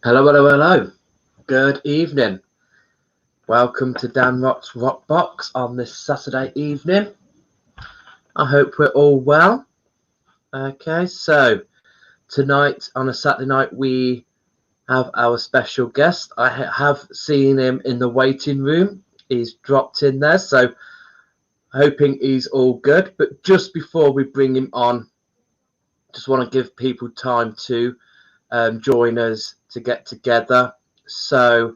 Hello, hello, hello. Good evening. Welcome to ROX BOX on this Saturday evening. I hope we're all well. Okay, so tonight on a Saturday night we have our special guest. I have seen him in the waiting room. He's dropped in there, so hoping he's all good. But just before we bring him on, just want to give people time to join us to get together. So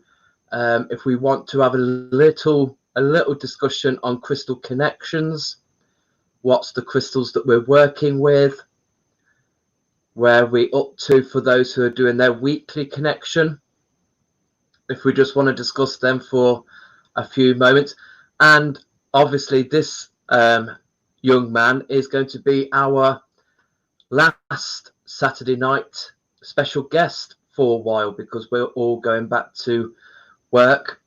if we want to have a little discussion on crystal connections, what's the crystals that we're working with, where we up to for those who are doing their weekly connection, if we just want to discuss them for a few moments. And obviously this young man is going to be our last Saturday night special guest for a while because we're all going back to work.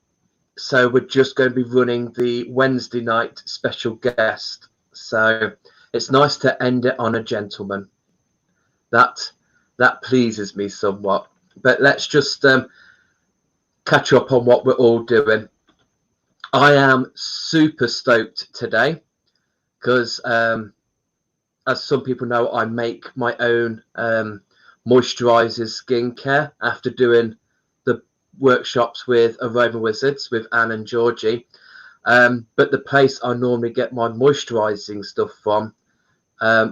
So we're just going to be running the Wednesday night special guest. So it's nice to end it on a gentleman. That pleases me somewhat. But let's just catch up on what we're all doing. I am super stoked today because as some people know, I make my own moisturizers skincare after doing the workshops with Aroma Wizards with Anne and Georgie. But the place I normally get my moisturizing stuff from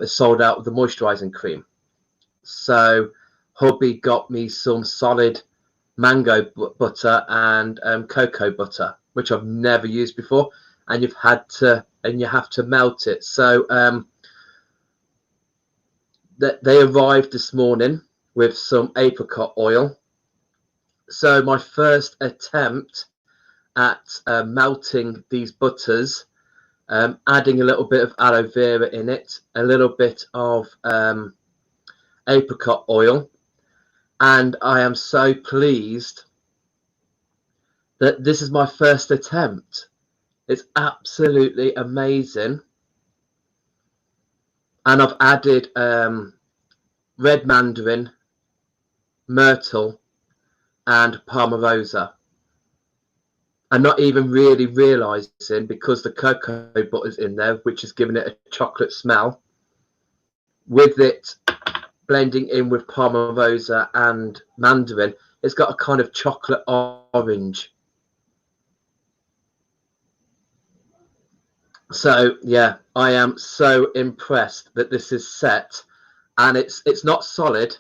is sold out of the moisturizing cream. So hubby got me some solid mango butter and cocoa butter, which I've never used before, and you have to melt it. So they arrived this morning with some apricot oil. So my first attempt at melting these butters, adding a little bit of aloe vera in it, a little bit of apricot oil, and I am so pleased that this is my first attempt. It's absolutely amazing. And I've added red mandarin, myrtle, and palmarosa. I'm not even really realizing, because the cocoa butter's in there, which is giving it a chocolate smell, with it blending in with palmarosa and mandarin, it's got a kind of chocolate orange. So yeah, I am so impressed that this is set, and it's not solid.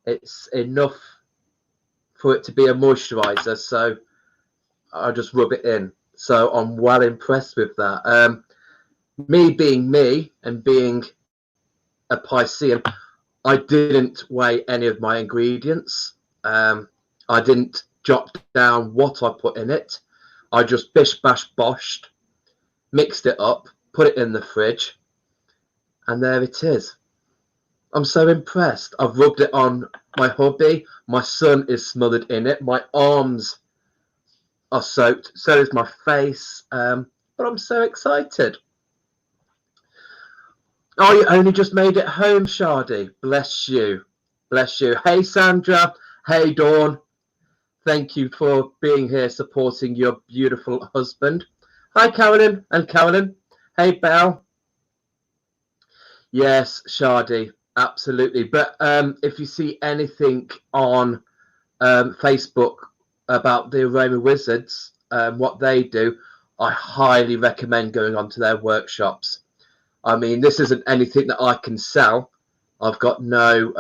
It's enough for it to be a moisturizer, so I just rub it in. So I'm well impressed with that. Me being me and being a Piscean, I didn't weigh any of my ingredients. I didn't jot down what I put in it. I just bish bash boshed, mixed it up, put it in the fridge, and there it is. I'm so impressed. I've rubbed it on my hubby. My son is smothered in it. My arms are soaked. So is my face. But I'm so excited. Oh, you only just made it home, Shardy. Bless you. Bless you. Hey, Sandra. Hey, Dawn. Thank you for being here supporting your beautiful husband. Hi, Carolyn and Carolyn. Hey, Belle. Yes, Shardy, absolutely. But if you see anything on Facebook about the Aroma Wizards, what they do, I highly recommend going onto their workshops. I mean, this isn't anything that I can sell. I've got no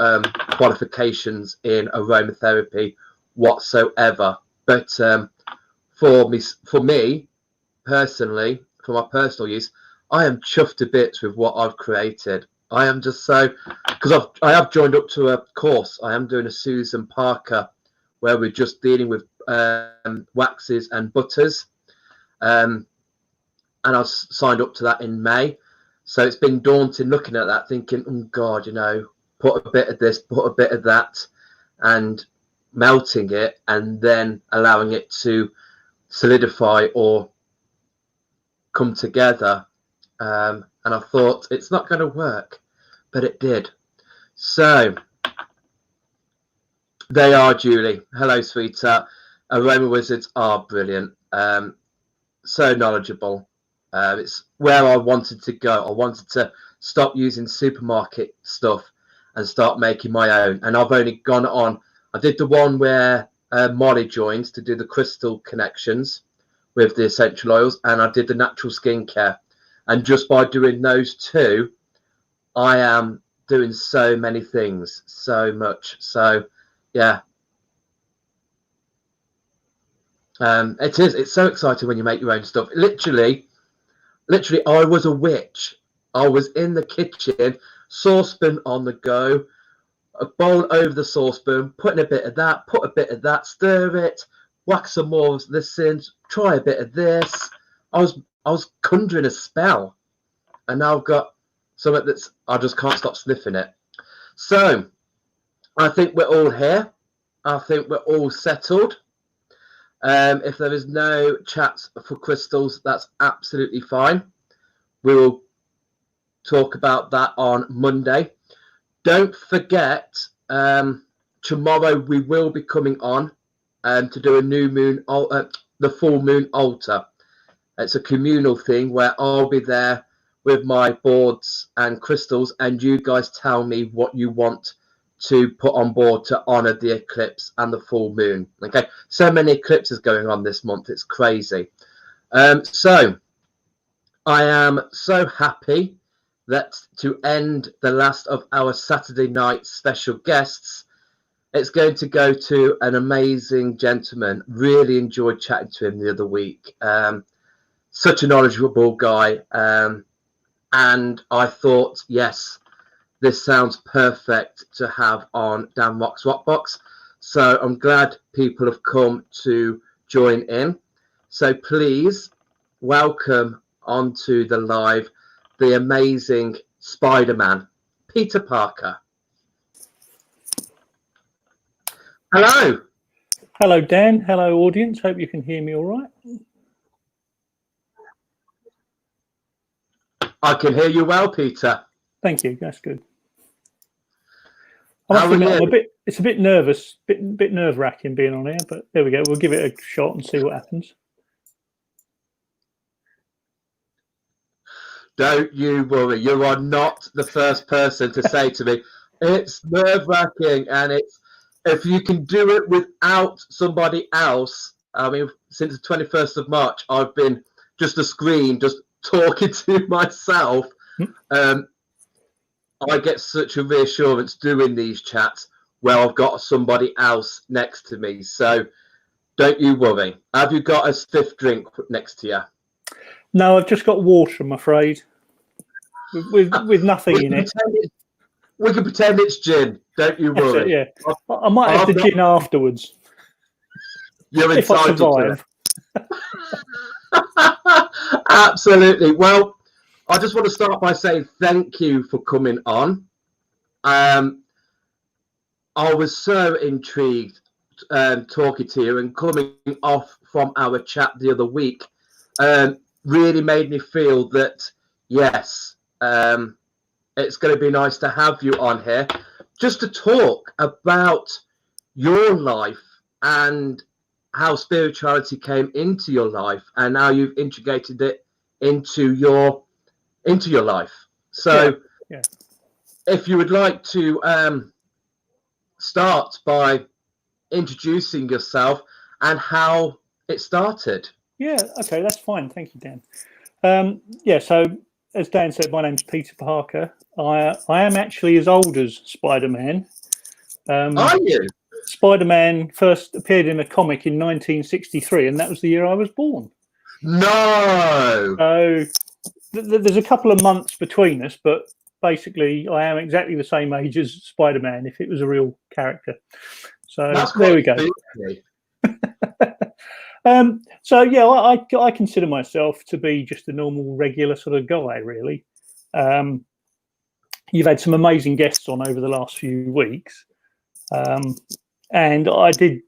qualifications in aromatherapy whatsoever. But for me personally, for my personal use, I am chuffed to bits with what I've created. I am just so, because I have joined up to a course. I am doing a Susan Parker where we're just dealing with waxes and butters. And I signed up to that in May. So it's been daunting looking at that, thinking, oh God, put a bit of this, put a bit of that, and melting it and then allowing it to solidify or come together. And I thought it's not going to work, but it did. So They are, Julie. Hello, sweetheart. Aroma Wizards are brilliant. So knowledgeable. It's where I wanted to go. I wanted to stop using supermarket stuff and start making my own. And I've only gone on. I did the one where Molly joins to do the crystal connections with the essential oils, and I did the natural skincare. And just by doing those two, I am doing so many things, so much. So, yeah. It's so exciting when you make your own stuff. Literally, I was a witch. I was in the kitchen, saucepan on the go, a bowl over the saucepan, putting a bit of that, put a bit of that, stir it, whack some more of this in, try a bit of this. I was conjuring a spell, and now I've got something that's I just can't stop sniffing it. So I think we're all here. I think we're all settled. If there is no chats for crystals, that's absolutely fine. We will talk about that on Monday. Don't forget, tomorrow we will be coming on to do a new moon, the full moon altar. It's a communal thing where I'll be there with my boards and crystals, and you guys tell me what you want to put on board to honor the eclipse and the full moon. Okay, so many eclipses going on this month, it's crazy. So I am so happy that to end the last of our Saturday night special guests, it's going to go to an amazing gentleman. Really enjoyed chatting to him the other week. Such a knowledgeable guy, and I thought, yes, this sounds perfect to have on Dan ROX Box. So I'm glad people have come to join in. So please welcome onto the live the amazing Spider-Man, Peter Parker. Hello. Hello, Dan. Hello, audience. Hope you can hear me all right. I can hear you well, Peter. Thank you. That's good. I must admit, it's a bit nervous, bit nerve-wracking being on here, but there we go. We'll give it a shot and see what happens. Don't you worry. You are not the first person to say to me, it's nerve-wracking, and if you can do it without somebody else. I mean, since the 21st of March, I've been just a screen, just talking to myself. I get such a reassurance doing these chats where I've got somebody else next to me. So don't you worry. Have you got a stiff drink next to you? No, I've just got water, I'm afraid, with nothing in it. We can pretend it's gin. Don't you worry. Yeah, I might have the gin afterwards. You're entitled to it. Survive. Absolutely. Well, I just want to start by saying thank you for coming on. I was so intrigued talking to you, and coming off from our chat the other week really made me feel that, yes, it's going to be nice to have you on here just to talk about your life and how spirituality came into your life and how you've integrated it into your life. So yeah. If you would like to start by introducing yourself and how it started. Yeah, okay, that's fine. Thank you, Dan. Yeah, so as Dan said, my name's Peter Parker. I am actually as old as Spider-Man. Are you? Spider-Man first appeared in a comic in 1963, and that was the year I was born. No! So there's a couple of months between us, but basically I am exactly the same age as Spider-Man if it was a real character. So there we go. So yeah, I consider myself to be just a normal, regular sort of guy, really. You've had some amazing guests on over the last few weeks, and I did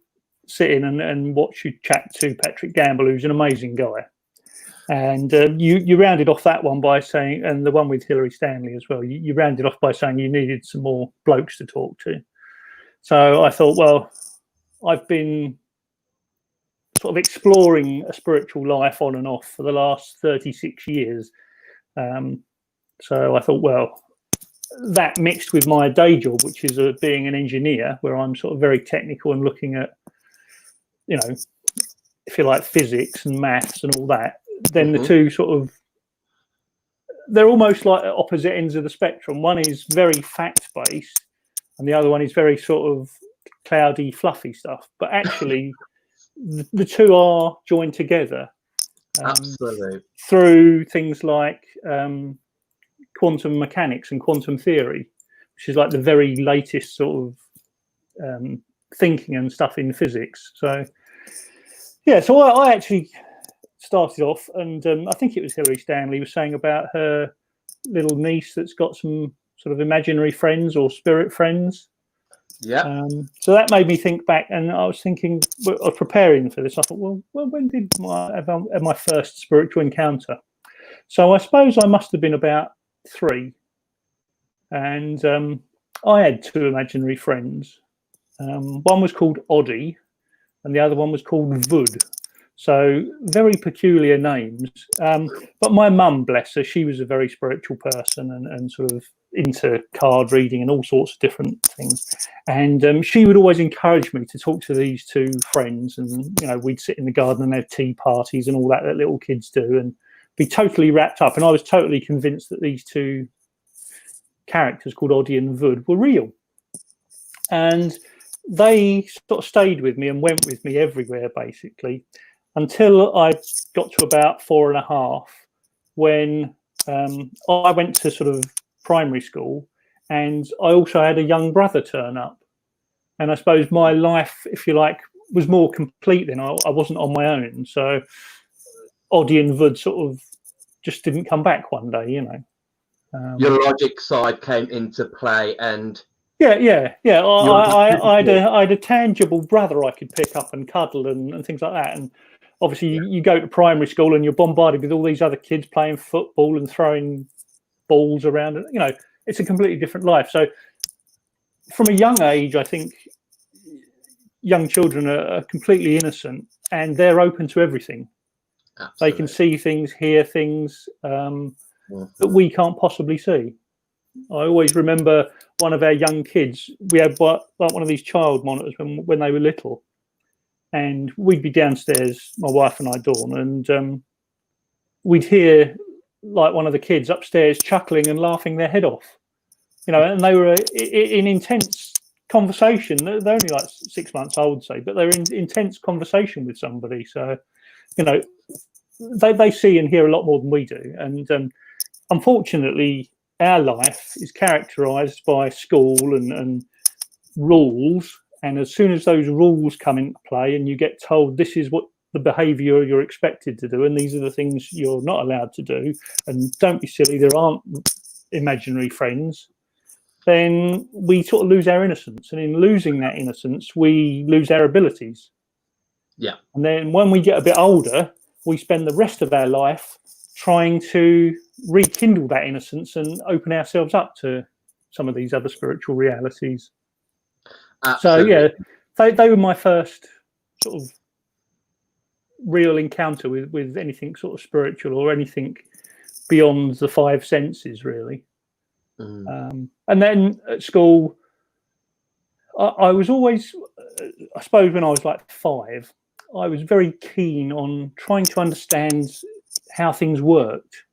sit in and watch you chat to Patrick Gamble, who's an amazing guy. And you rounded off that one by saying, and the one with Hilary Stanley as well, you rounded off by saying you needed some more blokes to talk to. So I thought, well, I've been sort of exploring a spiritual life on and off for the last 36 years. So I thought, well, that mixed with my day job, which is being an engineer, where I'm sort of very technical and looking at, you know, if you like, physics and maths and all that, then the two sort of, they're almost like at opposite ends of the spectrum. One is very fact-based and the other one is very sort of cloudy, fluffy stuff. But actually, the two are joined together Absolutely. through things like quantum mechanics and quantum theory, which is like the very latest sort of thinking and stuff in physics. So, yeah, so I actually started off, and I think it was Hilary Stanley was saying about her little niece that's got some sort of imaginary friends or spirit friends. Yeah. So that made me think back, and I was thinking, I was preparing for this. I thought, well, when did I have my first spiritual encounter? So I suppose I must have been about 3, and I had 2 imaginary friends. One was called Oddie, and the other one was called Vud. So very peculiar names. But my mum, bless her, she was a very spiritual person and sort of into card reading and all sorts of different things. And she would always encourage me to talk to these 2 friends. And, you know, we'd sit in the garden and have tea parties and all that little kids do and be totally wrapped up. And I was totally convinced that these 2 characters called Oddie and Vud were real. And they sort of stayed with me and went with me everywhere, basically, until I got to about 4.5, when I went to sort of primary school, and I also had a young brother turn up. And I suppose my life, if you like, was more complete then. I wasn't on my own. So Oddie and Vud sort of just didn't come back one day, you know. Your logic side came into play, and yeah. I had a tangible brother I could pick up and cuddle and things like that. And obviously, you go to primary school and you're bombarded with all these other kids playing football and throwing balls around. You know, it's a completely different life. So, from a young age, I think young children are completely innocent and they're open to everything. Absolutely. They can see things, hear things that we can't possibly see. I always remember one of our young kids. We had like one of these child monitors when they were little, and we'd be downstairs, my wife and I, Dawn, and we'd hear like one of the kids upstairs chuckling and laughing their head off, you know, and they were in intense conversation. They're only like 6 months old, say, but they're in intense conversation with somebody. So, you know, they see and hear a lot more than we do, and unfortunately, our life is characterized by school and rules. And as soon as those rules come into play and you get told this is what the behavior you're expected to do and these are the things you're not allowed to do, and don't be silly, there aren't imaginary friends, then we sort of lose our innocence. And in losing that innocence, we lose our abilities. Yeah. And then when we get a bit older, we spend the rest of our life trying to rekindle that innocence and open ourselves up to some of these other spiritual realities. Absolutely. So yeah, they were my first sort of real encounter with anything sort of spiritual or anything beyond the 5 senses, really. And then at school, I was always, I suppose when I was like 5, I was very keen on trying to understand how things worked.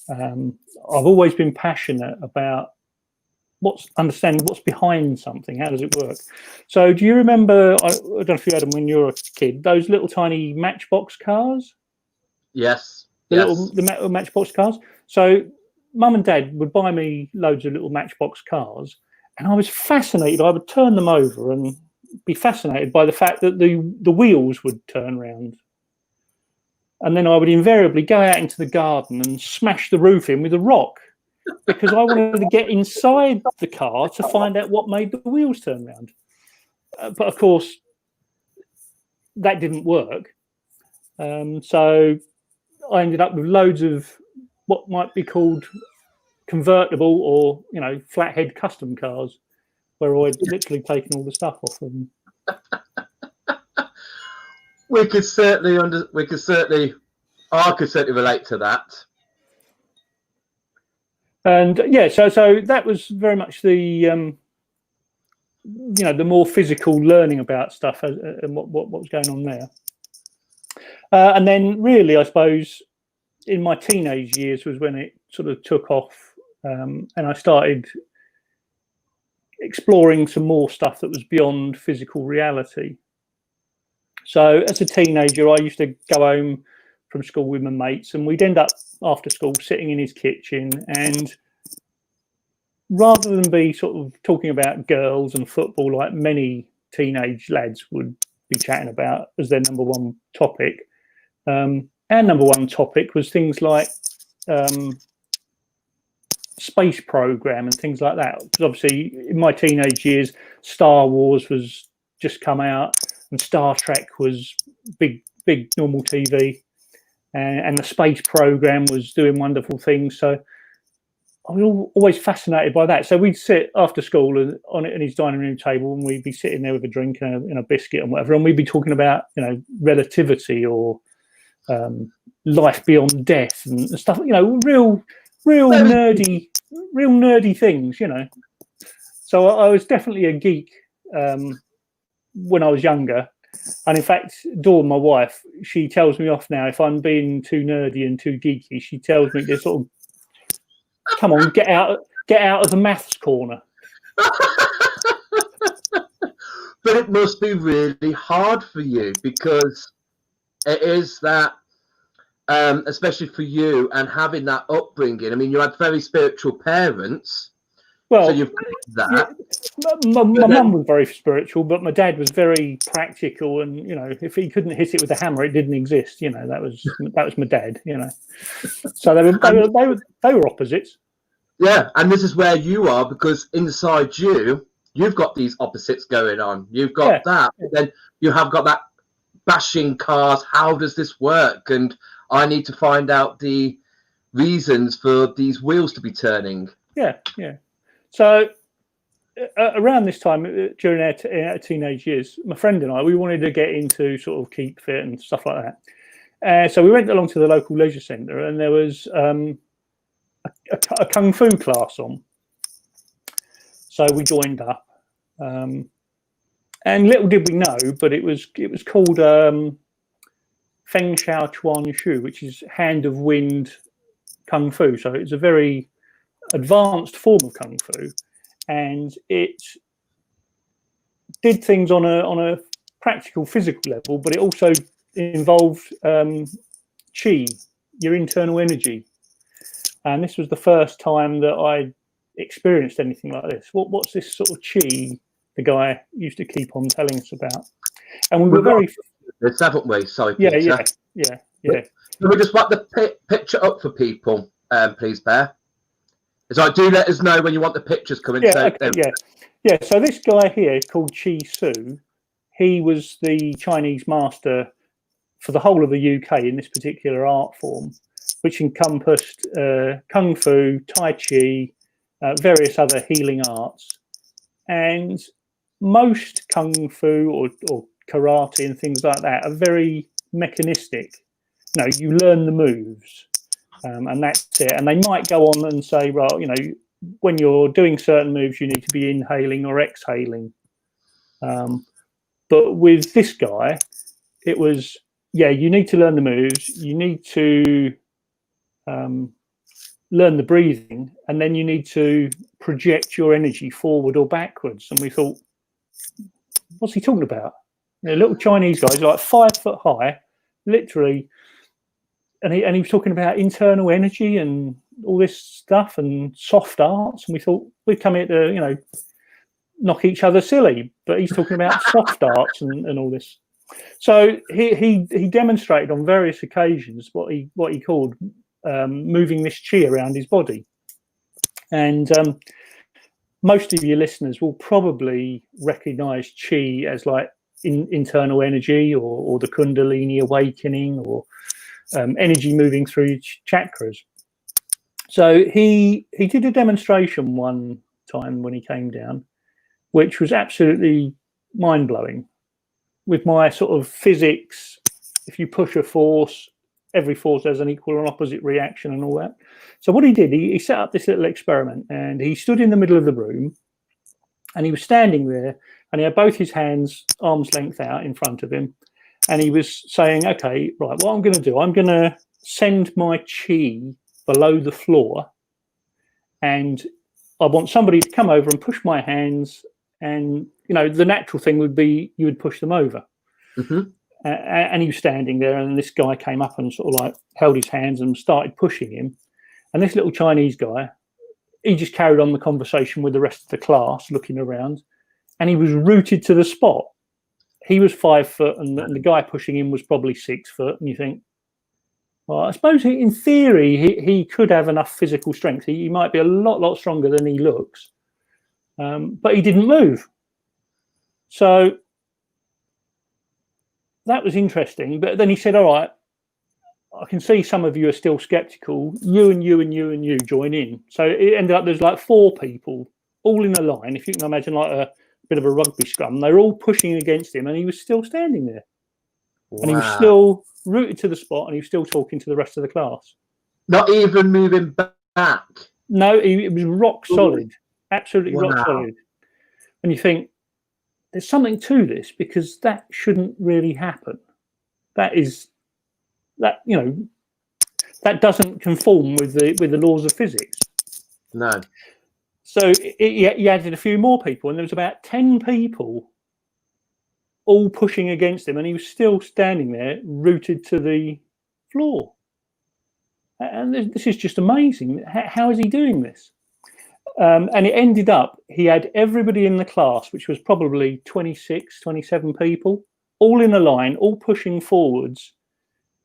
I've always been passionate about understanding what's behind something. How does it work? So do you remember, I don't know if you had them when you were a kid, those little tiny Matchbox cars? Yes. The little Matchbox cars. So Mum and Dad would buy me loads of little Matchbox cars, and I was fascinated. I would turn them over and be fascinated by the fact that the wheels would turn round. And then I would invariably go out into the garden and smash the roof in with a rock, because I wanted to get inside the car to find out what made the wheels turn round. But of course, that didn't work. So I ended up with loads of what might be called convertible or, you know, flathead custom cars. where I'd literally taken all the stuff off them. I could certainly relate to that. And yeah, so that was very much the the more physical learning about stuff and what was going on there. And then really, I suppose, in my teenage years was when it sort of took off, and I started exploring some more stuff that was beyond physical reality. So as a teenager, I used to go home from school with my mates, and we'd end up after school sitting in his kitchen, and rather than be sort of talking about girls and football like many teenage lads would be chatting about as their number one topic, our number one topic was things like space program and things like that. Because obviously in my teenage years, Star Wars was just come out and Star Trek was big normal TV, and the space program was doing wonderful things. So I was always fascinated by that. So we'd sit after school on his dining room table, and we'd be sitting there with a drink and a biscuit and whatever, and we'd be talking about relativity or life beyond death and stuff. Real nerdy things. So I was definitely a geek when I was younger. And in fact, Dawn, my wife, she tells me off now if I'm being too nerdy and too geeky. She tells me to sort of, come on, get out of the maths corner. But it must be really hard for you, because it is that, especially for you and having that upbringing. I mean, you had very spiritual parents. Well, so you've got that. Yeah, my mum was very spiritual, but my dad was very practical, and if he couldn't hit it with a hammer, it didn't exist. That was my dad. So they were opposites. Yeah, and this is where you are, because inside you've got these opposites going on. You've got that, but then you have got that bashing cars. How does this work? And I need to find out the reasons for these wheels to be turning. Yeah. So around this time, during our teenage years, my friend and I, we wanted to get into sort of keep fit and stuff like that. So we went along to the local leisure centre, and there was a kung fu class on. So we joined up, and little did we know, but it was called Feng Shao Chuan Shu, which is hand of wind kung fu. So it's a very advanced form of kung fu, and it did things on a practical physical level, but it also involved chi, your internal energy. And this was the first time that I experienced anything like this. What's this sort of chi the guy used to keep on telling us about? And we were very... This, haven't we? Sorry, yeah, Peter. Yeah. Can we just wipe the picture up for people, please, Bear? So do let us know when you want the pictures coming. Yeah, yeah. So this guy here called Chi Su, he was the Chinese master for the whole of the UK in this particular art form, which encompassed kung fu, tai chi, various other healing arts. And most kung fu or karate and things like that are very mechanistic. You learn the moves, and that's it. And they might go on and say, well, when you're doing certain moves, you need to be inhaling or exhaling. But with this guy, it was, you need to learn the moves. You need to learn the breathing, and then you need to project your energy forward or backwards. And we thought, what's he talking about? Little Chinese guy, he's like 5 foot high, literally, and he was talking about internal energy and all this stuff and soft arts. And we thought, we'd come here to knock each other silly, but he's talking about soft arts and all this. So he demonstrated on various occasions what he called moving this chi around his body. And most of your listeners will probably recognize chi as like internal energy or the Kundalini awakening or energy moving through chakras. So he did a demonstration one time when he came down which was absolutely mind-blowing. With my sort of physics, if you push a force, every force has an equal and opposite reaction and all that. So what he did, he set up this little experiment, and he stood in the middle of the room, and he was standing there, and he had both his hands arm's length out in front of him, and he was saying, okay, right, what I'm going to do, I'm going to send my chi below the floor, and I want somebody to come over and push my hands, and the natural thing would be you would push them over. Mm-hmm. And he was standing there, and this guy came up and sort of like held his hands and started pushing him. And this little Chinese guy, he just carried on the conversation with the rest of the class, looking around, and he was rooted to the spot. He was 5 foot, and the guy pushing him was probably 6 foot. And you think, well, I suppose in theory he could have enough physical strength. He might be a lot stronger than he looks, but he didn't move. So that was interesting. But then he said, all right, I can see some of you are still skeptical. You and you and you and you join in. So it ended up there's like 4 people all in a line. If you can imagine like a bit of a rugby scrum, they're all pushing against him, and he was still standing there. Wow. And he was still rooted to the spot, and he was still talking to the rest of the class. Not even moving back. No, it was rock solid. Absolutely rock solid. And you think, there's something to this, because that shouldn't really happen. That doesn't conform with the laws of physics. No. So he added a few more people, and there was about 10 people all pushing against him, and he was still standing there rooted to the floor. And this is just amazing. How is he doing this? And it ended up, he had everybody in the class, which was probably 26, 27 people, all in a line, all pushing forwards.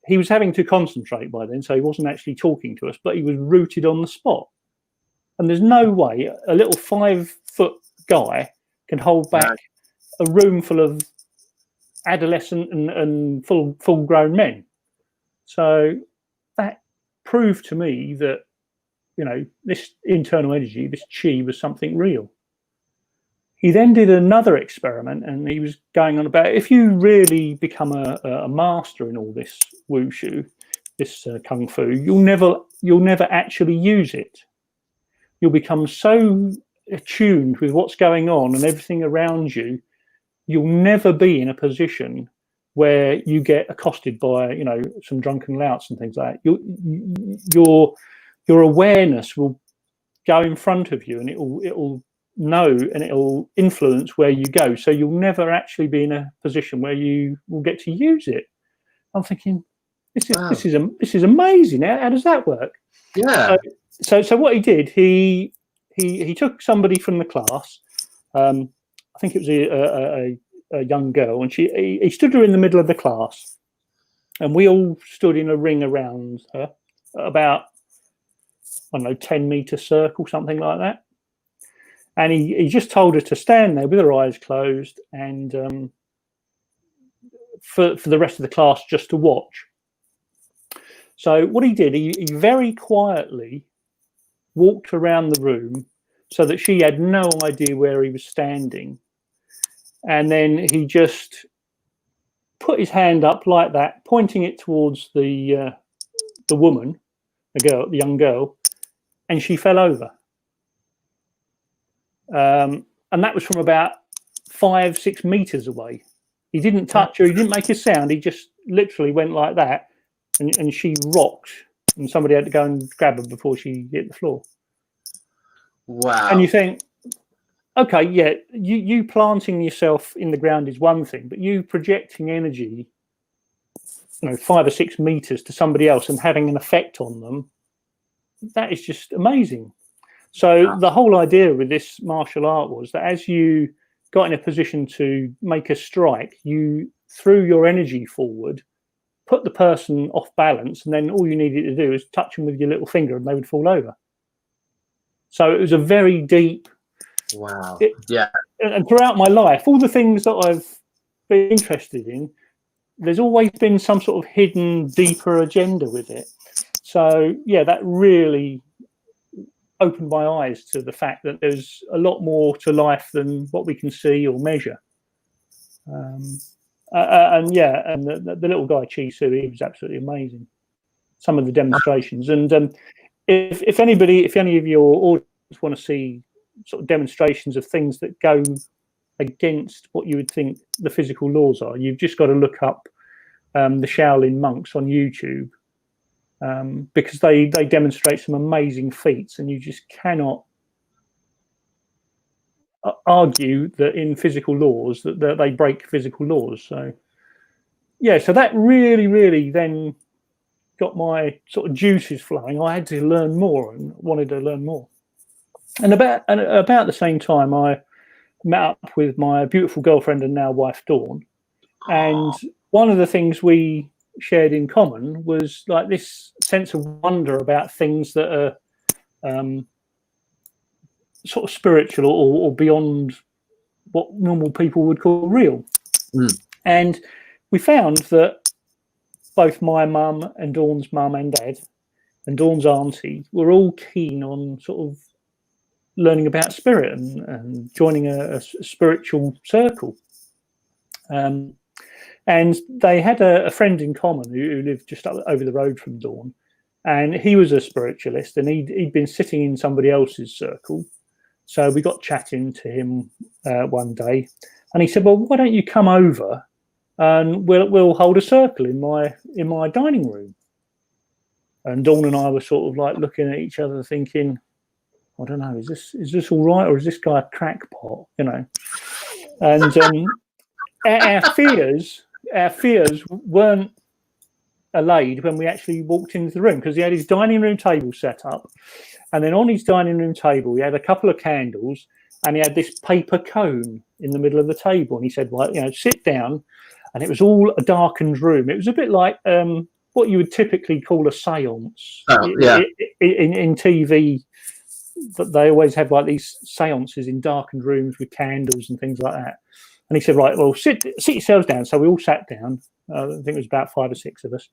He was having to concentrate by then, so he wasn't actually talking to us, but he was rooted on the spot. And there's no way a little 5 foot guy can hold back a room full of adolescent and full grown men. So that proved to me that, this internal energy, this chi, was something real. He then did another experiment, and he was going on about, if you really become a master in all this wushu, this kung fu, you'll never actually use it. You'll become so attuned with what's going on and everything around you, you'll never be in a position where you get accosted by, some drunken louts and things like that. Your awareness will go in front of you, and it'll know, and it'll influence where you go. So you'll never actually be in a position where you will get to use it. I'm thinking, this is amazing. How does that work? Yeah. So what he did, he took somebody from the class. I think it was a young girl, and he stood her in the middle of the class, and we all stood in a ring around her, about 10-meter circle, something like that. And he just told her to stand there with her eyes closed, and for the rest of the class just to watch. So what he did, he very quietly walked around the room so that she had no idea where he was standing. And then he just put his hand up like that, pointing it towards the woman, the young girl, and she fell over. And that was from about 5-6 meters away. He didn't touch her, he didn't make a sound, he just literally went like that, and she rocked, and somebody had to go and grab her before she hit the floor. Wow. And you think, okay, yeah, you planting yourself in the ground is one thing, but you projecting energy, 5 or 6 meters to somebody else and having an effect on them, that is just amazing. So the whole idea with this martial art was that as you got in a position to make a strike, you threw your energy forward, put the person off balance, and then all you needed to do is touch them with your little finger and they would fall over. So it was a very deep. Wow. Yeah. And throughout my life, all the things that I've been interested in, there's always been some sort of hidden, deeper agenda with it. So yeah, that really opened my eyes to the fact that there's a lot more to life than what we can see or measure. And the little guy Chi Su, he was absolutely amazing. Some of the demonstrations, and if any of your audience want to see sort of demonstrations of things that go against what you would think the physical laws are, you've just got to look up the Shaolin monks on YouTube, because they demonstrate some amazing feats, and you just cannot argue that in physical laws that they break physical laws. So yeah, so that really then got my sort of juices flowing. I had to learn more and wanted to learn more. And about the same time, I met up with my beautiful girlfriend and now wife Dawn, and one of the things we shared in common was like this sense of wonder about things that are sort of spiritual or beyond what normal people would call real. And we found that both my mum and Dawn's mum and dad and Dawn's auntie were all keen on sort of learning about spirit and joining a spiritual circle. And they had a friend in common who lived just over the road from Dawn, and he was a spiritualist, and he'd been sitting in somebody else's circle. So we got chatting to him one day, and he said, "Well, why don't you come over and we'll hold a circle in my dining room?" And Dawn and I were sort of like looking at each other, thinking, "I don't know, is this all right, or is this guy a crackpot?" You know. And our fears weren't allayed when we actually walked into the room, because he had his dining room table set up, and then on his dining room table he had a couple of candles, and he had this paper cone in the middle of the table, and he said, "Well, sit down." And it was all a darkened room. It was a bit like what you would typically call a seance. In TV. That they always have like these seances in darkened rooms with candles and things like that. And he said, "Right, well, sit yourselves down." So we all sat down. I think it was about 5 or 6 of us.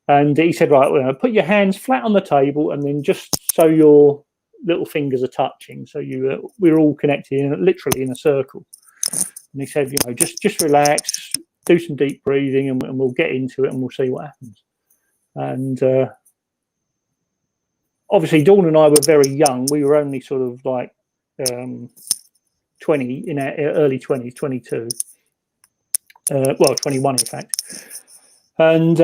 And he said, "Right, well, put your hands flat on the table, and then just so your little fingers are touching, so we're all connected literally in a circle." And he said, just relax, do some deep breathing, and we'll get into it, and we'll see what happens. And obviously, Dawn and I were very young. We were only sort of like 20, in our early 20s, 22. 21, in fact. And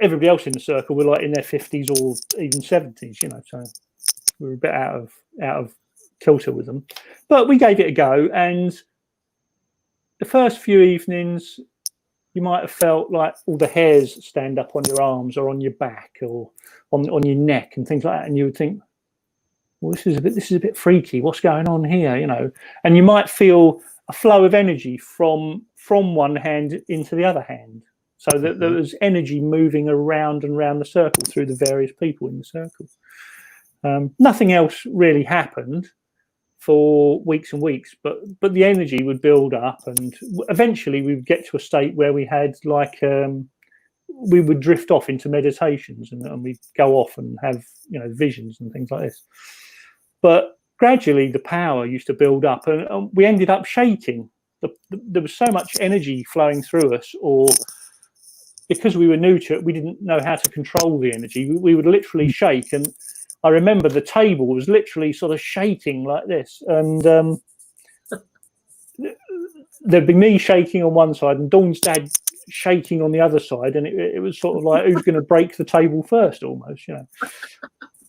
everybody else in the circle were like in their 50s or even 70s, so we were a bit out of kilter with them. But we gave it a go. And the first few evenings, you might have felt like all the hairs stand up on your arms or on your back or on your neck and things like that, and you would think, "Well, this is a bit freaky. What's going on here?" And you might feel a flow of energy from one hand into the other hand, so that there was energy moving around and around the circle through the various people in the circle. Nothing else really happened for weeks and weeks, but the energy would build up, and eventually we would get to a state where we had like we would drift off into meditations, and we'd go off and have visions and things like this. But gradually the power used to build up, and we ended up shaking. There was so much energy flowing through us, or because we were new to it, we didn't know how to control the energy. We would literally shake, and I remember the table was literally sort of shaking like this, and there'd be me shaking on one side and Dawn's dad shaking on the other side, and it was sort of like, who's going to break the table first, almost,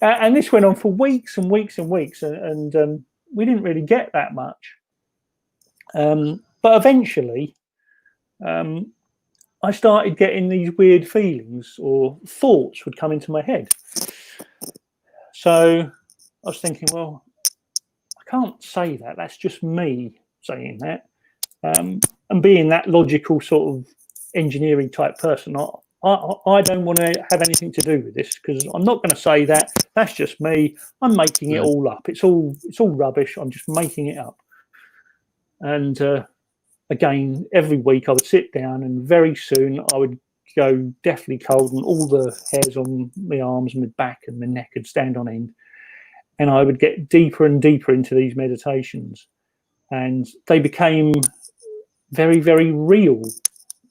And this went on for weeks and weeks and weeks, and we didn't really get that much. But eventually, I started getting these weird feelings, or thoughts would come into my head. So I was thinking, well, I can't say that. That's just me saying that. And being that logical sort of engineering type person, I don't want to have anything to do with this, because I'm not going to say that. That's just me. I'm making it all up. It's all rubbish. I'm just making it up. And again, every week I would sit down, and very soon I would go deathly cold, and all the hairs on my arms and my back and my neck would stand on end. and I would get deeper and deeper into these meditations, and they became very, very real.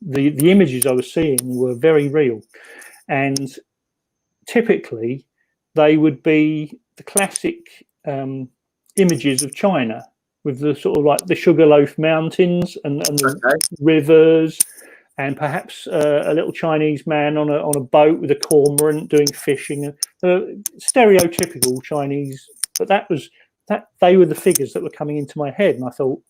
The images I was seeing were very real, and typically they would be the classic images of China, with the sort of like the Sugarloaf Mountains and the rivers, and perhaps a little Chinese man on a boat with a cormorant doing fishing. Stereotypical Chinese, but they were the figures that were coming into my head, and I thought,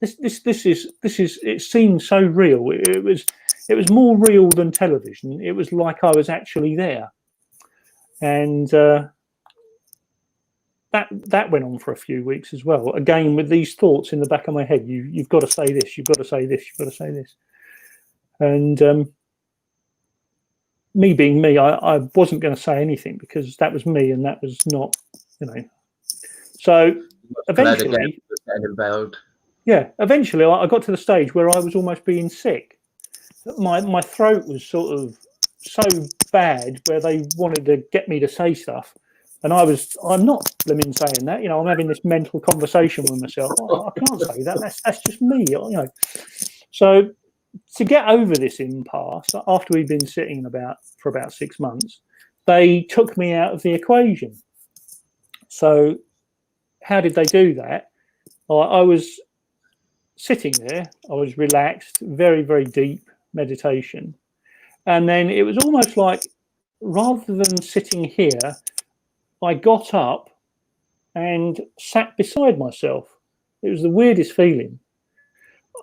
this is it seemed so real. It was more real than television. It was like I was actually there, and that went on for a few weeks as well. Again, with these thoughts in the back of my head, you've got to say this, you've got to say this, you've got to say this. And me being me, I wasn't going to say anything, because that was me, and that was not, So eventually, eventually I got to the stage where I was almost being sick. My throat was sort of so bad where they wanted to get me to say stuff. And I'm not blimmin' saying that, I'm having this mental conversation with myself. Oh, I can't say that. That's just me, So to get over this impasse, after we'd been sitting for about 6 months, they took me out of the equation. So how did they do that? I was sitting there, I was relaxed, very, very deep meditation. And then it was almost like, rather than sitting here, I got up and sat beside myself. It was the weirdest feeling.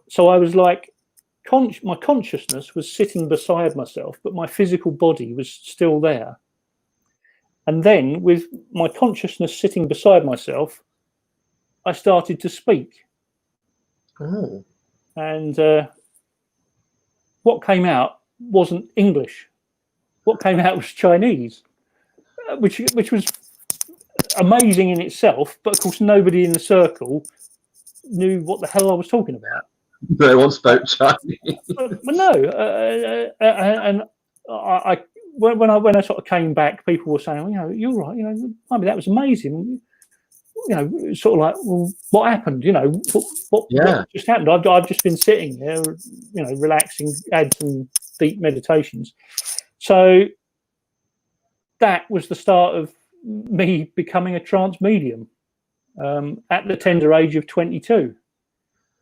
So I was like, my consciousness was sitting beside myself, but my physical body was still there. And then, with my consciousness sitting beside myself, I started to speak. Oh. And what came out wasn't English. What came out was Chinese, which was amazing in itself. But of course, nobody in the circle knew what the hell I was talking about. No one spoke Chinese. But no, and when I sort of came back, people were saying, you're right, maybe that was amazing. Sort of like, well, what happened? What just happened? I've just been sitting there, relaxing, had some deep meditations. So that was the start of me becoming a trance medium at the tender age of 22.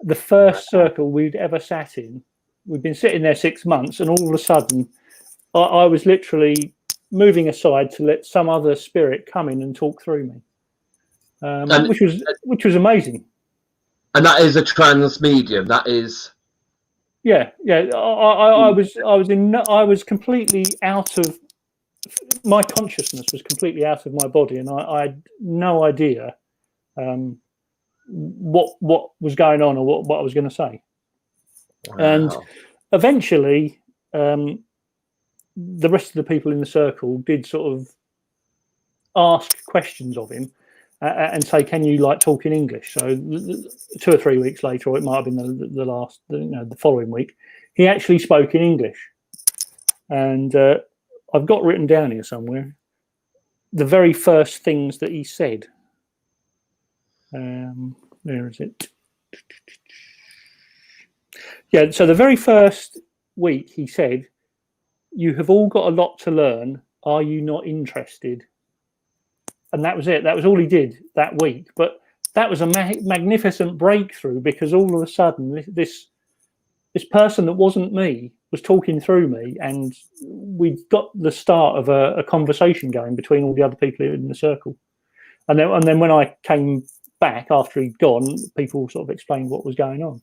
The first circle we'd ever sat in, we'd been sitting there 6 months, and all of a sudden I was literally moving aside to let some other spirit come in and talk through me, which was amazing. And that is a trance medium. That is. Yeah. I was completely out of my consciousness, was completely out of my body, and I had no idea what was going on or what I was going to say. Wow. And eventually the rest of the people in the circle did sort of ask questions of him and say, can you talk in English? So 2 or 3 weeks later, or it might have been the following week, he actually spoke in English. And I've got written down here somewhere the very first things that he said. Where is it? Yeah, so the very first week he said, you have all got a lot to learn. Are you not interested? And that was it. That was all he did that week. But that was a magnificent breakthrough, because all of a sudden this person that wasn't me was talking through me, and we got the start of a conversation going between all the other people in the circle. And then when I came back after he'd gone, people sort of explained what was going on.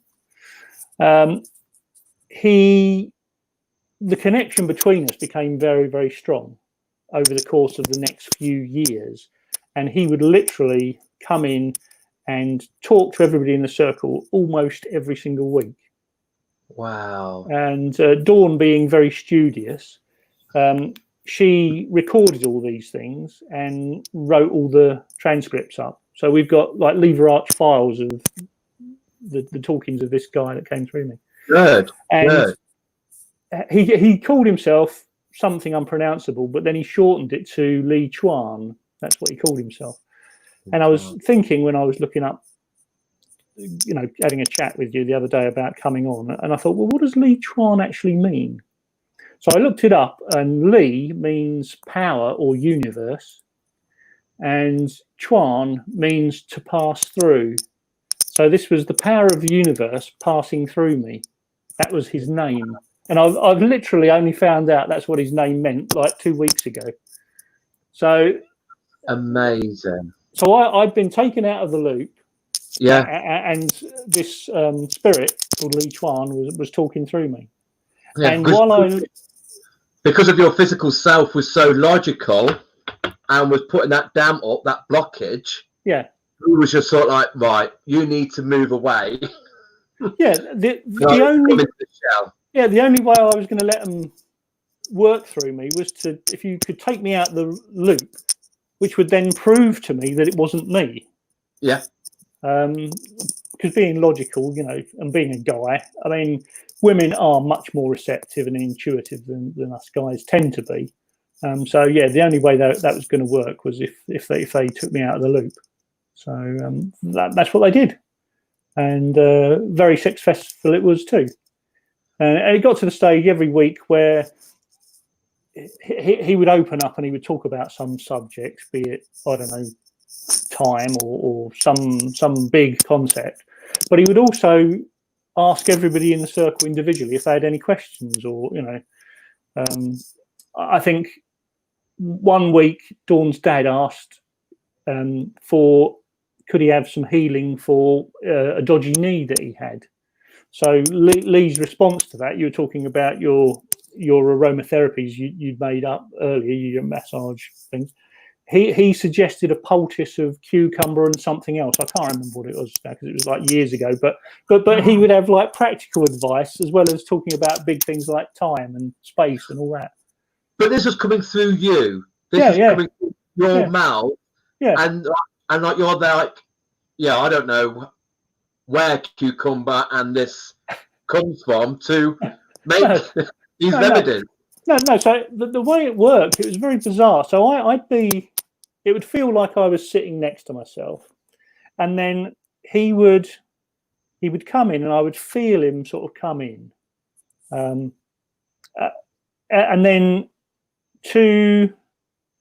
The connection between us became very, very strong over the course of the next few years, and he would literally come in and talk to everybody in the circle almost every single week. Wow. And Dawn, being very studious, she recorded all these things and wrote all the transcripts up. So we've got lever arch files of the talkings of this guy that came through me. Good. And good. He called himself something unpronounceable, but then he shortened it to Li Chuan, That's what he called himself. And I was thinking when I was looking up, having a chat with you the other day about coming on, and I thought, well, what does Li Chuan actually mean? So I looked it up, and Li means power or universe, and Chuan means to pass through. So this was the power of the universe passing through me. That was his name. And I've literally only found out that's what his name meant like 2 weeks ago. So amazing. So I've been taken out of the loop. Yeah. And this spirit called Li Chuan was talking through me. Yeah, and while because of your physical self was so logical and was putting that dam up, that blockage. Yeah. It was just sort of like, right, you need to move away. Yeah. The only the only way I was going to let them work through me was if you could take me out the loop, which would then prove to me that it wasn't me. Yeah. Because being logical, and being a guy, I mean, women are much more receptive and intuitive than us guys tend to be. So yeah, the only way that was going to work was if they took me out of the loop. So that's what they did, and very successful it was too. And it got to the stage every week where he would open up and he would talk about some subject, be it, I don't know, time or some big concept, but he would also ask everybody in the circle individually if they had any questions, or I think one week Dawn's dad asked could he have some healing for a dodgy knee that he had. So Lee's response to that, you were talking about your aromatherapies you'd made up earlier, your massage things. He suggested a poultice of cucumber and something else. I can't remember what it was now because it was like years ago. But he would have like practical advice as well as talking about big things like time and space and all that. But this was coming through you. This is coming through your mouth. Yeah. And like you're there, like, yeah, I don't know where cucumber and this comes from to make these evidence. No. So the way it worked, it was very bizarre. So it would feel like I was sitting next to myself, and then he would come in, and I would feel him sort of come in, and then to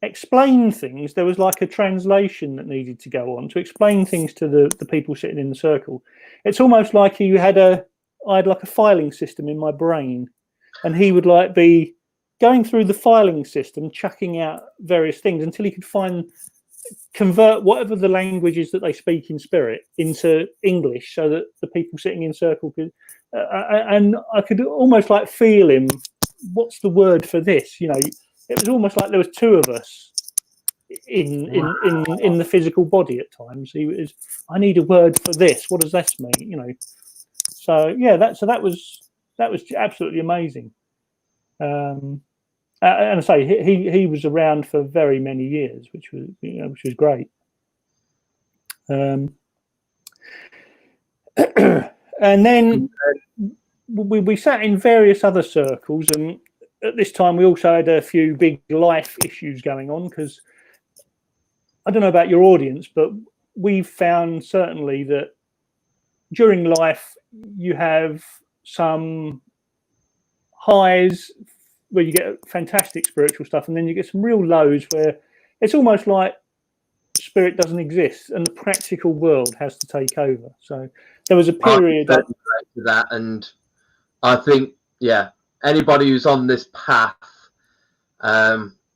explain things, there was like a translation that needed to go on to explain things to the people sitting in the circle. It's almost like I had like a filing system in my brain, and he would like be going through the filing system, chucking out various things until he could convert whatever the language is that they speak in spirit into English, so that the people sitting in circle could, and I could almost like feel him. What's the word for this? It was almost like there was two of us in the physical body at times. He was, I need a word for this. What does this mean? So yeah, that was absolutely amazing. And I say he was around for very many years, which was great. And then we sat in various other circles, and at this time we also had a few big life issues going on, because I don't know about your audience, but we've found certainly that during life you have some highs where you get fantastic spiritual stuff, and then you get some real lows where it's almost like spirit doesn't exist and the practical world has to take over. So there was a period to that, and I think anybody who's on this path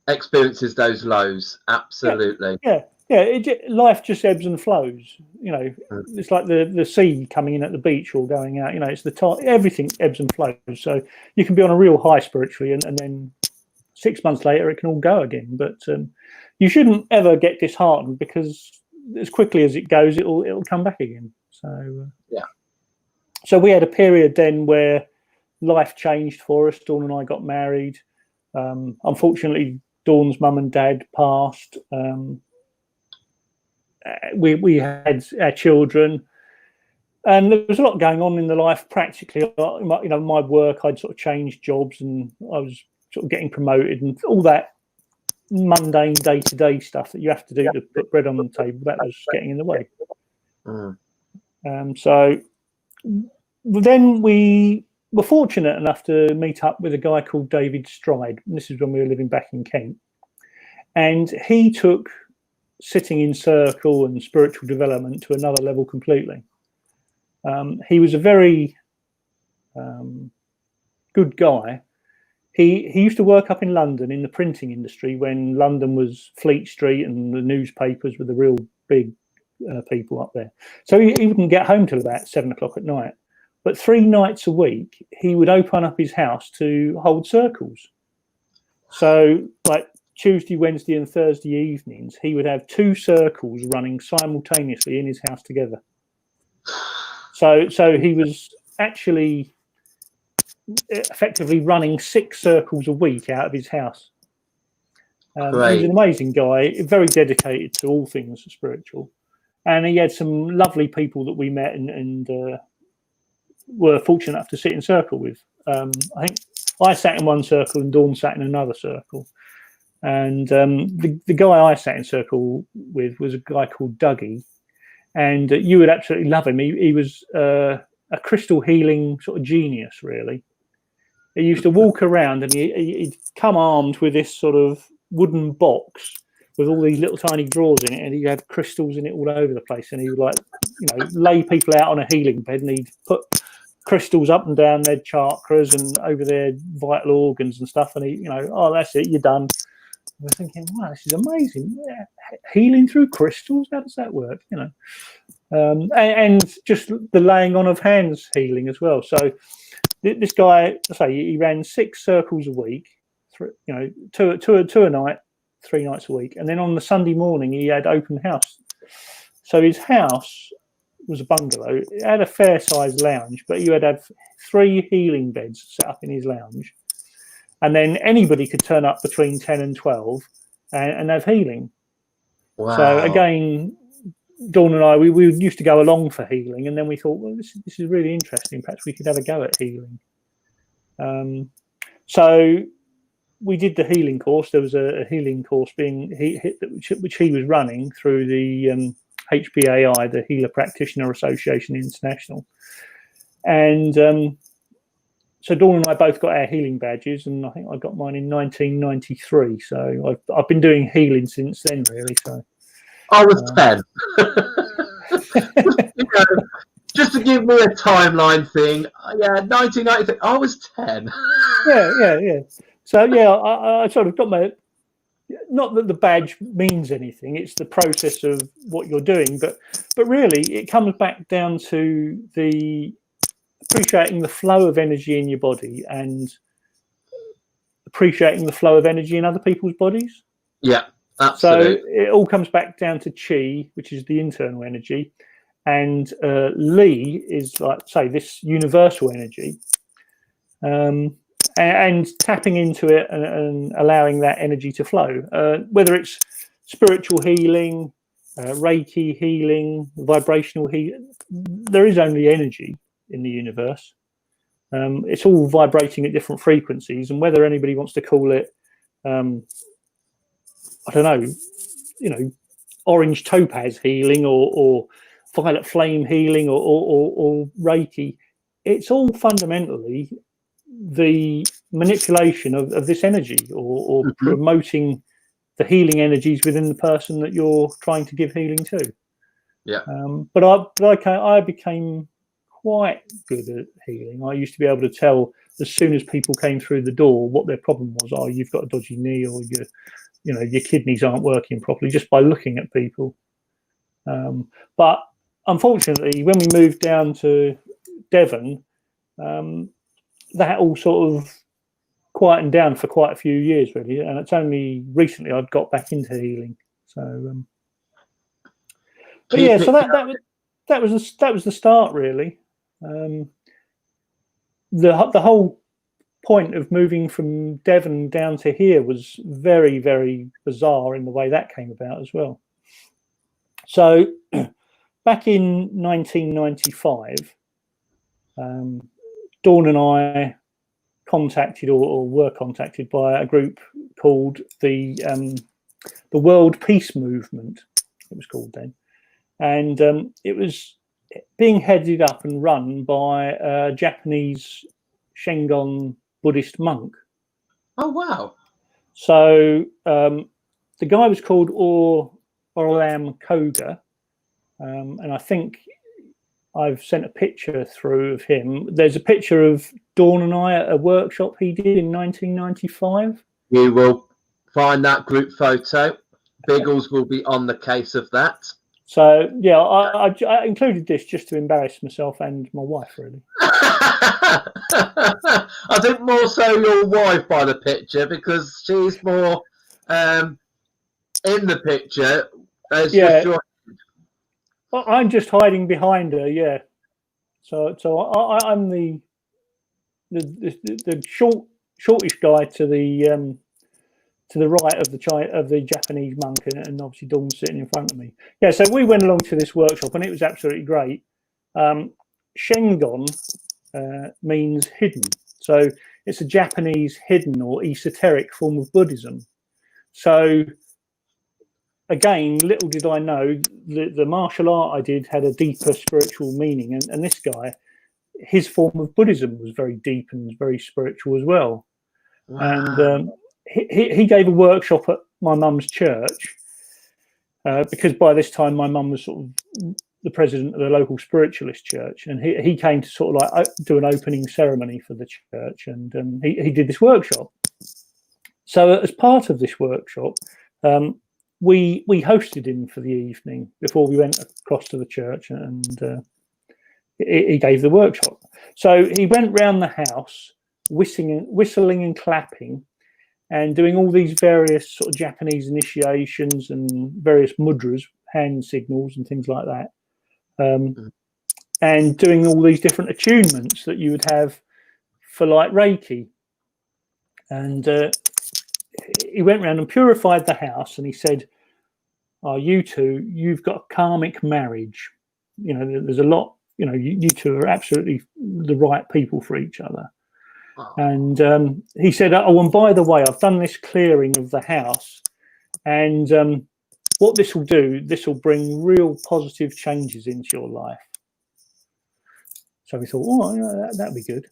experiences those lows. Absolutely. Life just ebbs and flows. It's like the sea coming in at the beach or going out. It's the time. Everything ebbs and flows. So you can be on a real high spiritually, and then 6 months later it can all go again. But you shouldn't ever get disheartened, because as quickly as it goes, it'll come back again. So So we had a period then where life changed for us. Dawn and I got married. Unfortunately, Dawn's mum and dad passed. We had our children, and there was a lot going on in the life practically. My work, I'd sort of changed jobs, and I was sort of getting promoted, and all that mundane day-to-day stuff that you have to do to put bread on the table, that was getting in the way. So then we were fortunate enough to meet up with a guy called David Stride. And this is when we were living back in Kent. And he took sitting in circle and spiritual development to another level completely. He was a very good guy. He used to work up in London in the printing industry when London was Fleet Street and the newspapers were the real big people up there. So he wouldn't get home till about 7 o'clock at night. But 3 nights a week, he would open up his house to hold circles. So like Tuesday, Wednesday and Thursday evenings, he would have 2 circles running simultaneously in his house together. So he was actually effectively running 6 circles a week out of his house. He was an amazing guy, very dedicated to all things spiritual. And he had some lovely people that we met and were fortunate enough to sit in circle with. I think I sat in one circle and Dawn sat in another circle. And the guy I sat in circle with was a guy called Dougie. And you would absolutely love him. He was a crystal healing sort of genius, really. He used to walk around and he'd come armed with this sort of wooden box with all these little tiny drawers in it, and he'd have crystals in it all over the place. And he would, like, lay people out on a healing bed, and he'd put crystals up and down their chakras and over their vital organs and stuff. And he, oh, that's it, you're done. We're thinking, wow, this is amazing. Yeah. Healing through crystals, how does that work? And just the laying on of hands healing as well. So this guy, I say, he ran 6 circles a week, two a night, 3 nights a week, and then on the Sunday morning he had open house. So his house was a bungalow. It had a fair-sized lounge, but you would have 3 healing beds set up in his lounge, and then anybody could turn up between 10 and 12 and have healing. Wow. So again, Dawn and I, we used to go along for healing, and then we thought, well, this is really interesting. Perhaps we could have a go at healing. So we did the healing course. There was a healing course which he was running through the HPAI, the Healer Practitioner Association International. And so Dawn and I both got our healing badges, and I think I got mine in 1993. So I've been doing healing since then, really. So I was 10. Just to give me a timeline thing, 1993. I was 10. Yeah. So yeah, I sort of got my. Not that the badge means anything; it's the process of what you're doing. But really, it comes back down to the appreciating the flow of energy in your body and appreciating the flow of energy in other people's bodies. Yeah. Absolutely. So it all comes back down to chi, which is the internal energy, and li is, like, say, this universal energy, and tapping into it and allowing that energy to flow. Whether it's spiritual healing, Reiki healing, vibrational healing, there is only energy in the universe. It's all vibrating at different frequencies, and whether anybody wants to call it I don't know, orange topaz healing or violet flame healing or Reiki, it's all fundamentally the manipulation of this energy or promoting the healing energies within the person that you're trying to give healing to. Yeah. But I became quite good at healing. I used to be able to tell as soon as people came through the door what their problem was. Oh, you've got a dodgy knee, or your kidneys aren't working properly, just by looking at people. But unfortunately, when we moved down to Devon, that all sort of quietened down for quite a few years, really. And it's only recently I've got back into healing. So, but yeah, so that was the start, really. The whole point of moving from Devon down to here was very, very bizarre in the way that came about as well. So back in 1995, Dawn and I contacted or were contacted by a group called the World Peace Movement. It was called then, and it was being headed up and run by a Japanese Shingon Buddhist monk. Oh wow! So the guy was called Orlam Koga, and I think I've sent a picture through of him. There's a picture of Dawn and I at a workshop he did in 1995. You will find that group photo. Biggles will be on the case of that. So yeah, I included this just to embarrass myself and my wife, really. I think more so your wife by the picture, because she's more in the picture. I'm just hiding behind her. Yeah. So I'm the shortish guy to the right of the Japanese monk, and obviously Dawn's sitting in front of me. Yeah, so we went along to this workshop, and it was absolutely great. Shingon means hidden, so it's a Japanese hidden or esoteric form of Buddhism. So again, little did I know the martial art I did had a deeper spiritual meaning, and this guy, his form of Buddhism was very deep and very spiritual as well. Wow. And he gave a workshop at my mum's church because by this time my mum was sort of the president of the local spiritualist church, and he came to sort of like do an opening ceremony for the church, and he did this workshop. So as part of this workshop, we hosted him for the evening before we went across to the church, and he gave the workshop. So he went round the house whistling and clapping and doing all these various sort of Japanese initiations and various mudras, hand signals and things like that, and doing all these different attunements that you would have for like Reiki. And he went around and purified the house, and he said, "Oh, you two, you've got a karmic marriage. You know, there's a lot, you know, you two are absolutely the right people for each other." Oh. And he said, "Oh, and by the way, I've done this clearing of the house, and what this will do, this will bring real positive changes into your life." So we thought, oh, yeah, that'd be good.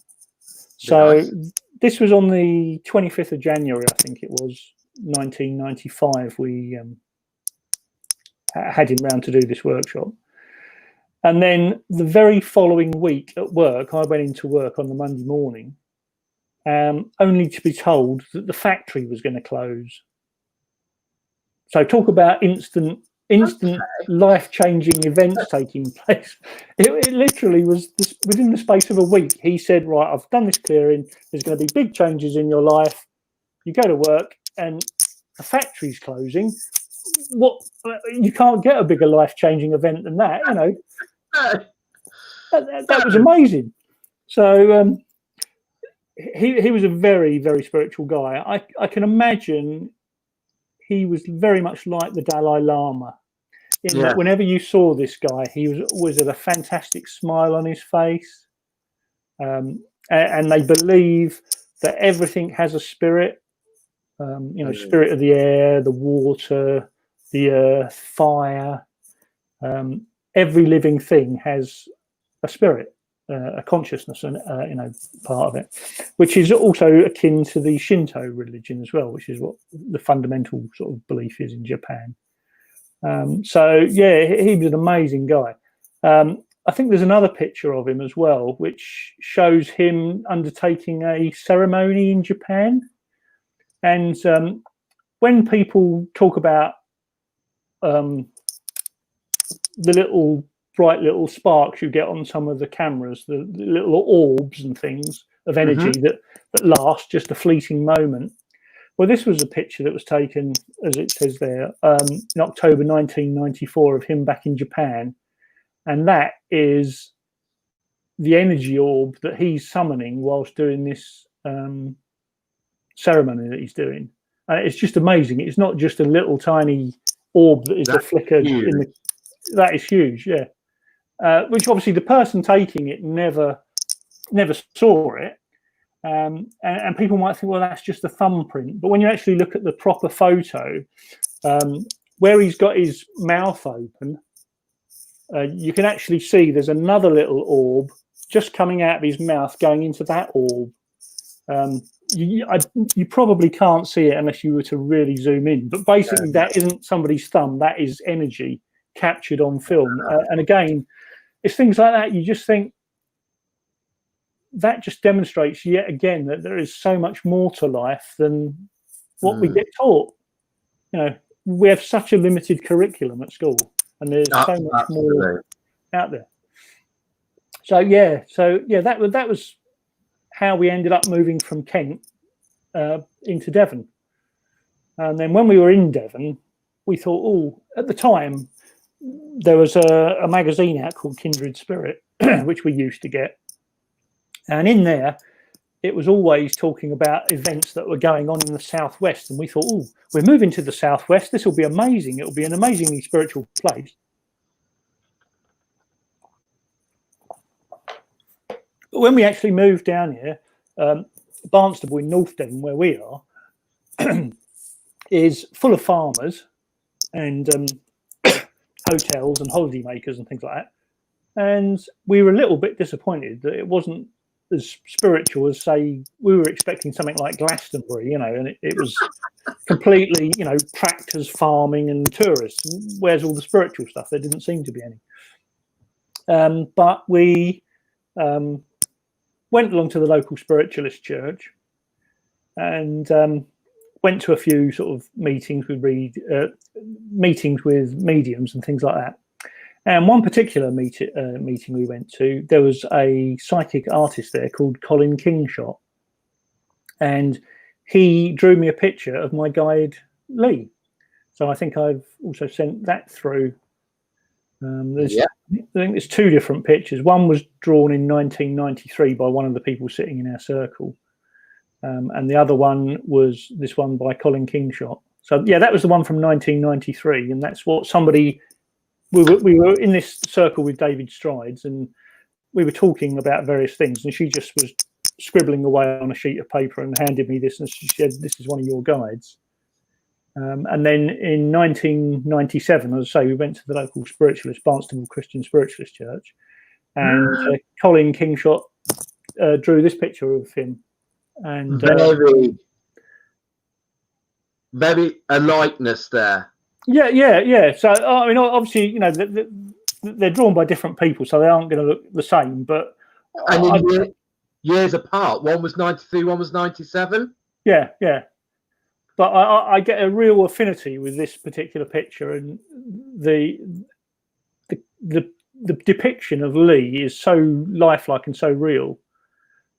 So nice. This was on the 25th of January, I think it was, 1995. We had him round to do this workshop. And then the very following week at work, I went into work on the Monday morning, only to be told that the factory was going to close. So talk about instant life-changing events taking place. It literally was within the space of a week. He said, "Right, I've done this clearing. There's going to be big changes in your life. You go to work and the factory's closing. What? You can't get a bigger life-changing event than that, you know." That was amazing. So he was a very, very spiritual guy. I can imagine he was very much like the Dalai Lama. In that whenever you saw this guy, he was always had a fantastic smile on his face. And they believe that everything has a spirit. You know, spirit of the air, the water, the earth, fire. Every living thing has a spirit, a consciousness, and you know, part of it, which is also akin to the Shinto religion as well, which is what the fundamental sort of belief is in Japan. So yeah, he was an amazing guy. I think there's another picture of him as well, which shows him undertaking a ceremony in Japan. And when people talk about the little bright little sparks you get on some of the cameras, the little orbs and things of energy that last just a fleeting moment. Well, this was a picture that was taken, as it says there, in October 1994 of him back in Japan. And that is the energy orb that he's summoning whilst doing this ceremony that he's doing. It's just amazing. It's not just a little tiny orb that is a flicker in the... That is huge, yeah. Which obviously the person taking it never saw it, And people might think, well, that's just a thumbprint. But when you actually look at the proper photo, where he's got his mouth open, you can actually see there's another little orb just coming out of his mouth going into that orb. You probably can't see it unless you were to really zoom in. But basically, that isn't somebody's thumb. That is energy captured on film. And again, it's things like that. You just think, that just demonstrates yet again that there is so much more to life than what we get taught. You know, we have such a limited curriculum at school, and there's so much more out there. So that was how we ended up moving from Kent into Devon. And then when we were in Devon, we thought, oh, at the time there was a magazine out called Kindred Spirit, which we used to get. And in there, it was always talking about events that were going on in the Southwest. And we thought, oh, we're moving to the Southwest. This will be amazing. It will be an amazingly spiritual place. But when we actually moved down here, Barnstable in North Devon, where we are, is full of farmers and hotels and holidaymakers and things like that. And we were a little bit disappointed that it wasn't as spiritual as, say, we were expecting something like Glastonbury, you know, and it was completely, you know, tractors, farming and tourists. Where's all the spiritual stuff? There didn't seem to be any. But we went along to the local spiritualist church and went to a few sort of meetings with meetings with mediums and things like that. And one particular meeting we went to, there was a psychic artist there called Colin Kingshot, and he drew me a picture of my guide Lee. So I think I've also sent that through. I think there's two different pictures. One was drawn in 1993 by one of the people sitting in our circle, and the other one was this one by Colin Kingshot. So yeah, that was the one from 1993, and that's what somebody. We were in this circle with David Strides, and we were talking about various things, and she just was scribbling away on a sheet of paper and handed me this, and she said, "This is one of your guides." And then in 1997, as I say, we went to the local spiritualist, Barnstable Christian Spiritualist Church, and Colin Kingshot drew this picture of him, and very a likeness there. Yeah. So I mean, obviously, you know, they're drawn by different people, so they aren't going to look the same. But years apart, one was 93, one was 97. Yeah. But I get a real affinity with this particular picture, and the depiction of Lee is so lifelike and so real.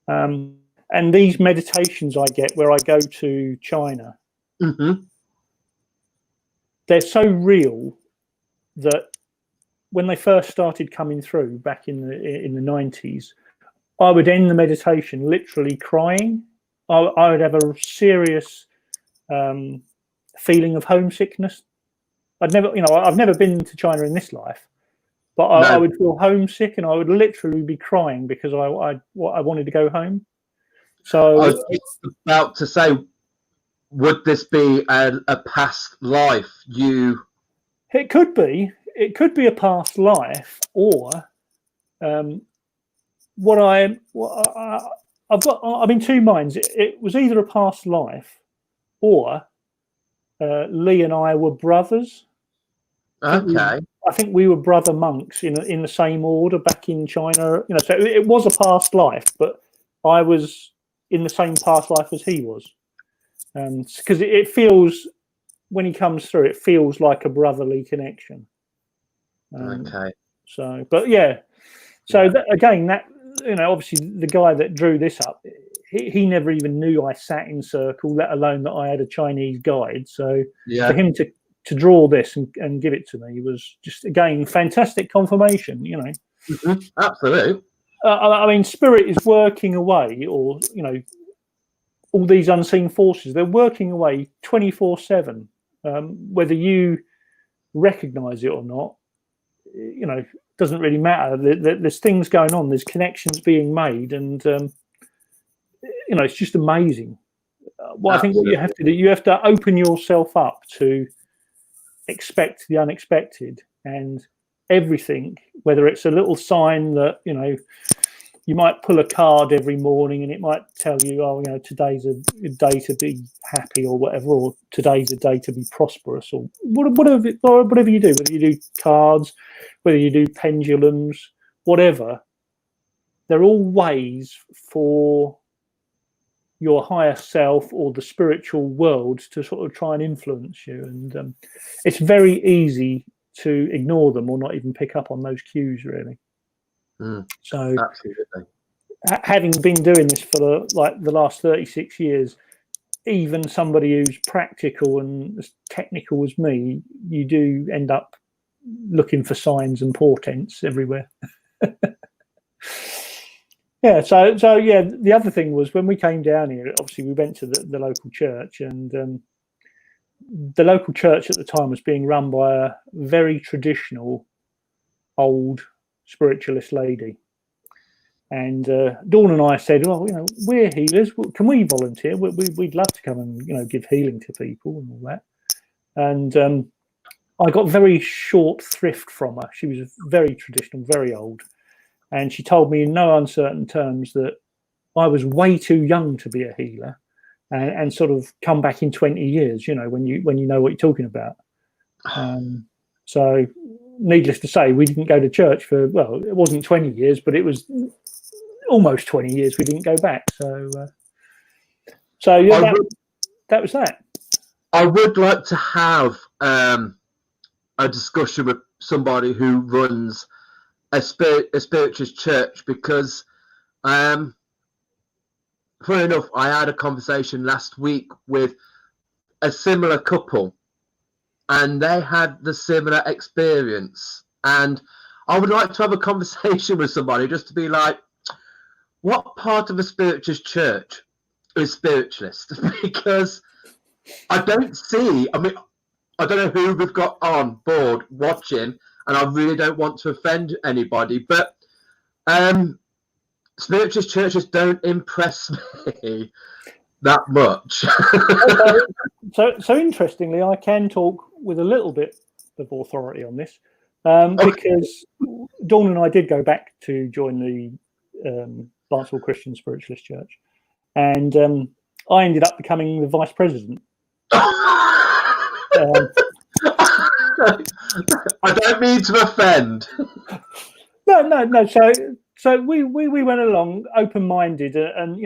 And these meditations I get where I go to China. Mm-hmm. They're so real that when they first started coming through back in the 90s, I would end the meditation literally crying. I would have a serious feeling of homesickness. I've never been to China in this life, but I would feel homesick, and I would literally be crying because I wanted to go home. So I was just about to say, would this be a past life? It could be. It could be a past life, or I'm in two minds. It was either a past life, or Lee and I were brothers. Okay. I think we were brother monks in the same order back in China. You know, so it was a past life, but I was in the same past life as he was. Because it feels, when he comes through, it feels like a brotherly connection. Okay. So, but yeah. So again, obviously the guy that drew this up, he never even knew I sat in circle, let alone that I had a Chinese guide. So for him to draw this and give it to me was just, again, fantastic confirmation. You know. Mm-hmm. Absolutely. I mean, spirit is working away, or you know. All these unseen forces, they're working away 24/7. Whether you recognize it or not, you know, doesn't really matter. There's things going on. There's connections being made, and it's just amazing. I think what Absolutely. you have to do, you have to open yourself up to expect the unexpected, and everything, whether it's a little sign that, you might pull a card every morning and it might tell you, oh, today's a day to be happy or whatever, or today's a day to be prosperous, or whatever you do, whether you do cards, whether you do pendulums, whatever, they're all ways for your higher self or the spiritual world to sort of try and influence you. And it's very easy to ignore them or not even pick up on those cues, really. So Absolutely. Having been doing this for the last 36 years, even somebody who's practical and as technical as me, you do end up looking for signs and portents everywhere. Yeah, so yeah, the other thing was when we came down here, obviously we went to the local church, and the local church at the time was being run by a very traditional old spiritualist lady. And Dawn and I said, well, we're healers. Can we volunteer? We'd love to come and, give healing to people and all that. And I got very short thrift from her. She was very traditional, very old. And she told me in no uncertain terms that I was way too young to be a healer, and sort of come back in 20 years, when you know what you're talking about. So needless to say, we didn't go to church for, well, it wasn't 20 years, but it was almost 20 years we didn't go back. So yeah, that was that. I would like to have a discussion with somebody who runs a spiritualist church, because funny enough, I had a conversation last week with a similar couple, and they had the similar experience. And I would like to have a conversation with somebody just to be like, what part of a spiritualist church is spiritualist? Because I don't see, I don't know who we've got on board watching, and I really don't want to offend anybody, but spiritualist churches don't impress me that much. Okay. So interestingly, I can talk with a little bit of authority on this, because Dawn and I did go back to join the Barnstable Christian Spiritualist Church, and I ended up becoming the vice president. I don't mean to offend. No. So we went along open-minded, and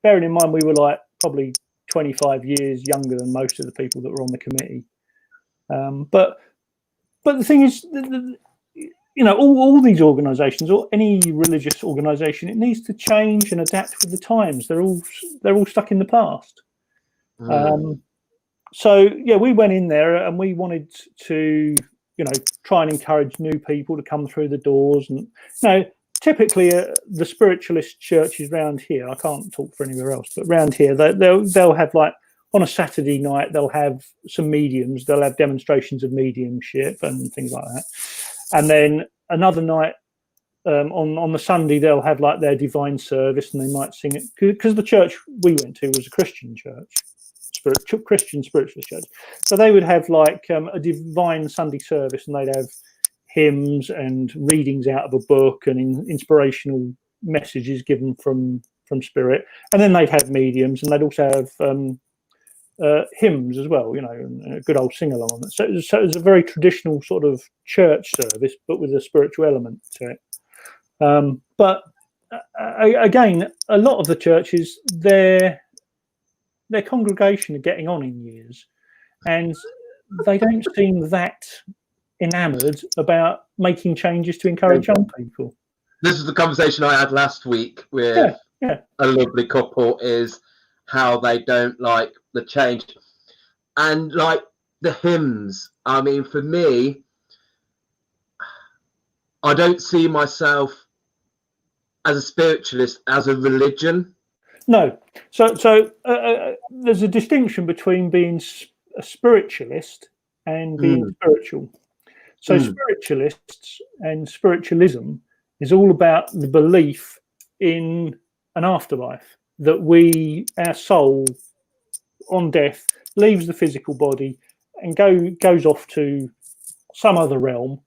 bearing in mind we were like probably 25 years younger than most of the people that were on the committee. But the thing is, all these organisations, or any religious organisation, it needs to change and adapt with the times. They're all stuck in the past. So yeah, we went in there and we wanted to, try and encourage new people to come through the doors. And typically the spiritualist churches around here, I can't talk for anywhere else, but around here they'll have, like, on a Saturday night they'll have some mediums, they'll have demonstrations of mediumship and things like that, and then another night on the Sunday they'll have like their divine service, and they might sing it, because the church we went to was a Christian church. Christian spiritualist church, so they would have like a divine Sunday service, and they'd have hymns and readings out of a book and inspirational messages given from spirit, and then they'd have mediums, and they'd also have hymns as well, and a good old sing along on it. So it was a very traditional sort of church service, but with a spiritual element to it. But again, a lot of the churches, their congregation are getting on in years, and they don't seem that enamoured about making changes to encourage young people. This is the conversation I had last week with a lovely couple, is how they don't like the change. And like the hymns, I mean, for me, I don't see myself as a spiritualist as a religion. No. So there's a distinction between being a spiritualist and being spiritual. So spiritualists and spiritualism is all about the belief in an afterlife. that our soul on death leaves the physical body and goes off to some other realm.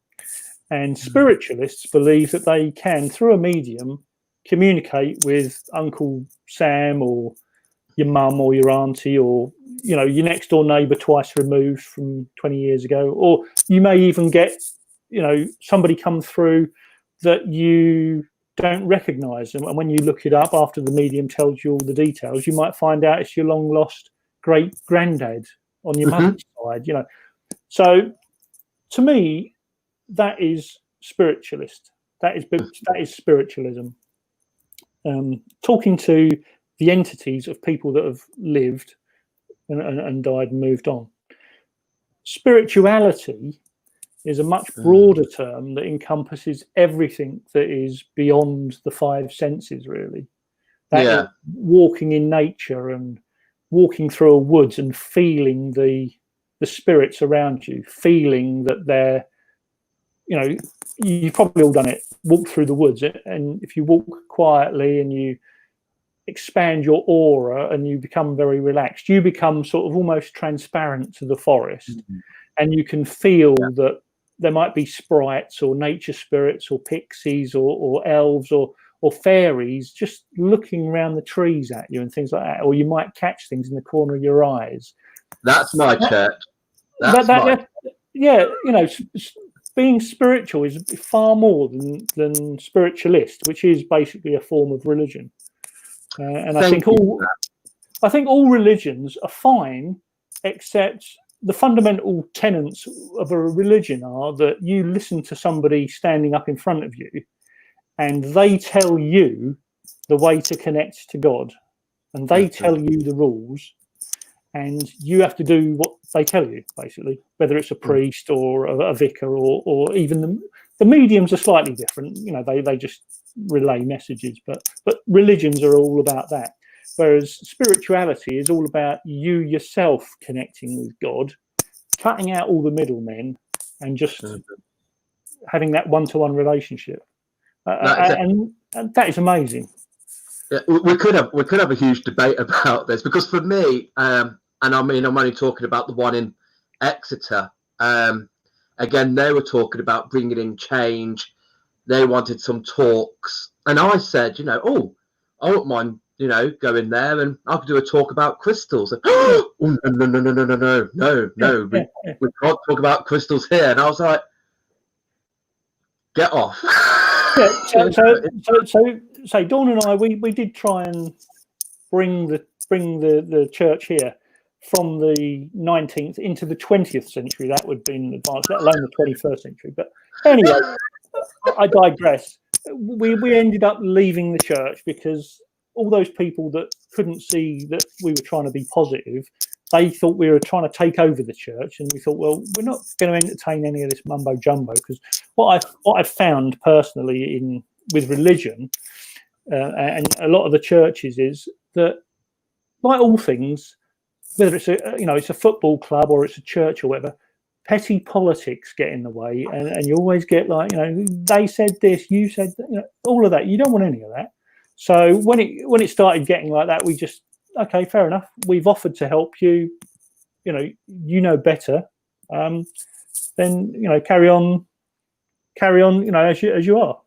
And spiritualists believe that they can, through a medium, communicate with Uncle Sam or your mum or your auntie or your next door neighbour twice removed from 20 years ago. Or you may even get somebody come through that you don't recognise, and when you look it up after the medium tells you all the details, you might find out it's your long lost great granddad on your mother's side. So to me, that is spiritualist. That is spiritualism. Talking to the entities of people that have lived and died and moved on. Spirituality is a much broader term that encompasses everything that is beyond the five senses, really. That is walking in nature and walking through a woods and feeling the spirits around you, feeling that they're, you've probably all done it, walk through the woods, and if you walk quietly and you expand your aura and you become very relaxed, you become sort of almost transparent to the forest, and you can feel that there might be sprites or nature spirits or pixies or elves or fairies just looking around the trees at you and things like that, or you might catch things in the corner of your eyes. That's my church. Being spiritual is far more than spiritualist, which is basically a form of religion. And I think all religions are fine, except the fundamental tenets of a religion are that you listen to somebody standing up in front of you, and they tell you the way to connect to God, and they tell you the rules, and you have to do what they tell you, basically, whether it's a priest or a vicar or even the mediums are slightly different. They just relay messages, but religions are all about that. Whereas spirituality is all about you yourself connecting with God, cutting out all the middlemen, and just having that one-to-one relationship. And that is amazing. Yeah, we could have a huge debate about this, because for me, and I mean, I'm only talking about the one in Exeter. Again, they were talking about bringing in change. They wanted some talks, and I said, I wouldn't mind, going there, and I could do a talk about crystals. And, oh, no, we can't talk about crystals here. And I was like, get off. So Dawn and I, we did try and bring the church here from the 19th into the 20th century. That would have been advanced, let alone the 21st century. But anyway, I digress. We ended up leaving the church because all those people that couldn't see that we were trying to be positive, they thought we were trying to take over the church, and we thought, well, we're not going to entertain any of this mumbo jumbo, because what I've found personally with religion and a lot of the churches is that, like all things, whether it's it's a football club or it's a church or whatever, petty politics get in the way, and you always get like, they said this, you said that, all of that. You don't want any of that. So when it started getting like that, we just, okay, fair enough. We've offered to help you. You know better. Then carry on. As you are.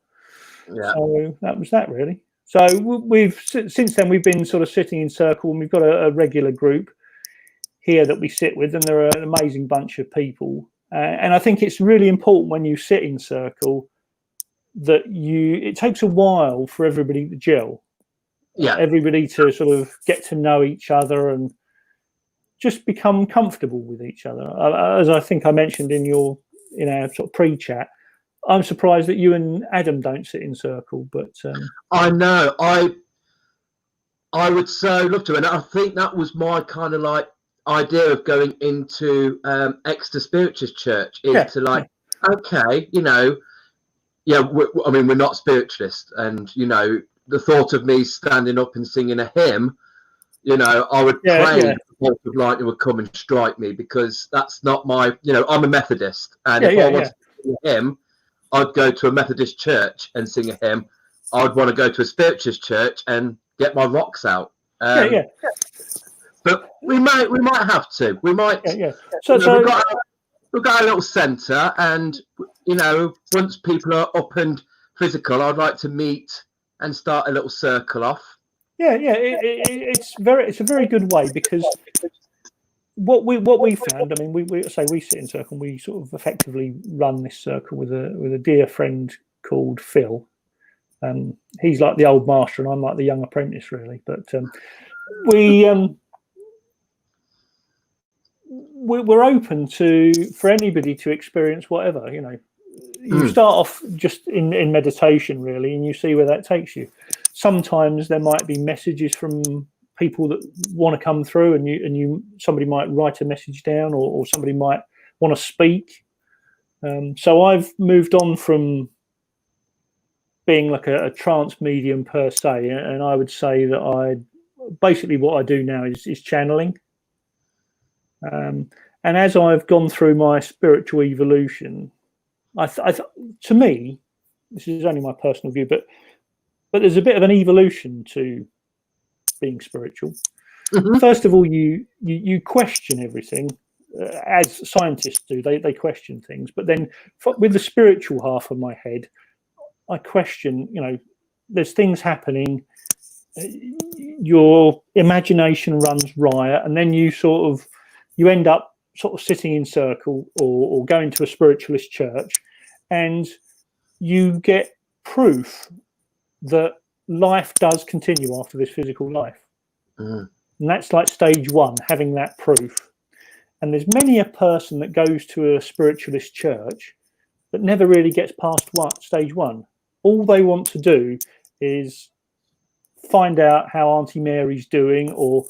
Yeah. So that was that, really. So since then we've been sort of sitting in circle, and we've got a regular group here that we sit with, and they're an amazing bunch of people. And I think it's really important when you sit in circle that it takes a while for everybody to gel. Yeah. Everybody to sort of get to know each other and just become comfortable with each other. As I think I mentioned in our sort of pre-chat, I'm surprised that you and Adam don't sit in circle, but I know. I would so love to, and I think that was my kind of like idea of going into Exeter Spiritualist Church okay, we're not spiritualists, and the thought of me standing up and singing a hymn, I would pray the bolt of lightning would come and strike me, because that's not my, I'm a Methodist, and if I wanted to sing a hymn, I'd go to a Methodist church and sing a hymn. I'd want to go to a spiritualist church and get my rocks out. Yeah. But we might have to. We might. Yeah. So we've got a little centre, and once people are up and physical, I'd like to meet and start a little circle off. Yeah. It's a very good way, because what we found, I mean, we sit in circle, and we sort of effectively run this circle with a dear friend called Phil. He's like the old master, and I'm like the young apprentice, really. But we're open for anybody to experience whatever. You start off just in meditation, really, and you see where that takes you. Sometimes there might be messages from people that want to come through, and somebody might write a message down, or somebody might want to speak. So I've moved on from being like a trance medium per se, and I would say that basically what I do now is channeling. And as I've gone through my spiritual evolution, to me, this is only my personal view, but there's a bit of an evolution to being spiritual. Mm-hmm. First of all, you question everything, as scientists do. They question things, but then with the spiritual half of my head, I question. There's things happening. Your imagination runs riot, and then you end up sort of sitting in circle or going to a spiritualist church, and you get proof that life does continue after this physical life. And that's like stage one, having that proof. And there's many a person that goes to a spiritualist church that never really gets past stage one. All they want to do is find out how Auntie Mary's doing, or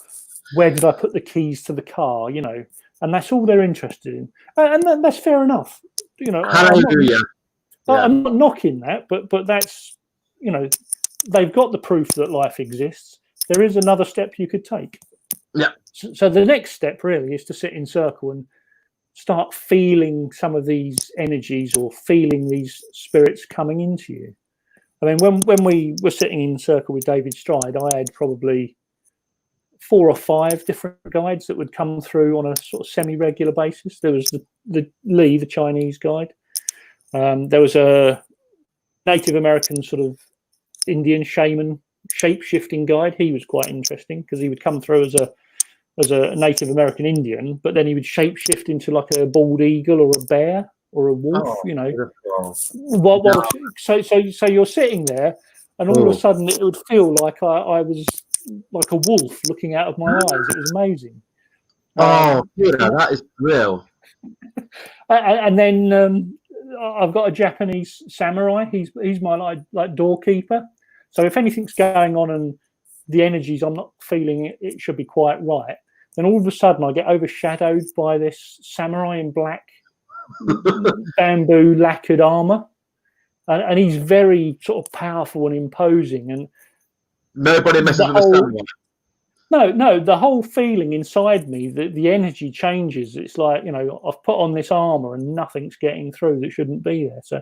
where did I put the keys to the car, and that's all they're interested in. And that's fair enough. Hallelujah. I'm not knocking that, but that's, they've got the proof that life exists. There is another step you could take. Yeah. So the next step really is to sit in circle and start feeling some of these energies, or feeling these spirits coming into you. I mean, when we were sitting in circle with David Stride, I had probably 4 or 5 different guides that would come through on a sort of semi-regular basis. There was the Lee, the Chinese guide. There was a Native American sort of Indian shaman shape-shifting guide. He was quite interesting, because he would come through as a Native American Indian, but then he would shape-shift into like a bald eagle or a bear or a wolf. So you're sitting there, and all of a sudden it would feel like I was like a wolf looking out of my eyes. It was amazing. That is real. And then I've got a Japanese samurai. He's my like doorkeeper. So if anything's going on and the energies, I'm not feeling it should be quite right, then all of a sudden I get overshadowed by this samurai in black bamboo lacquered armor, and he's very sort of powerful and imposing, and nobody messes with the samurai. No, the whole feeling inside me, the energy changes. It's like, I've put on this armor and nothing's getting through that shouldn't be there. So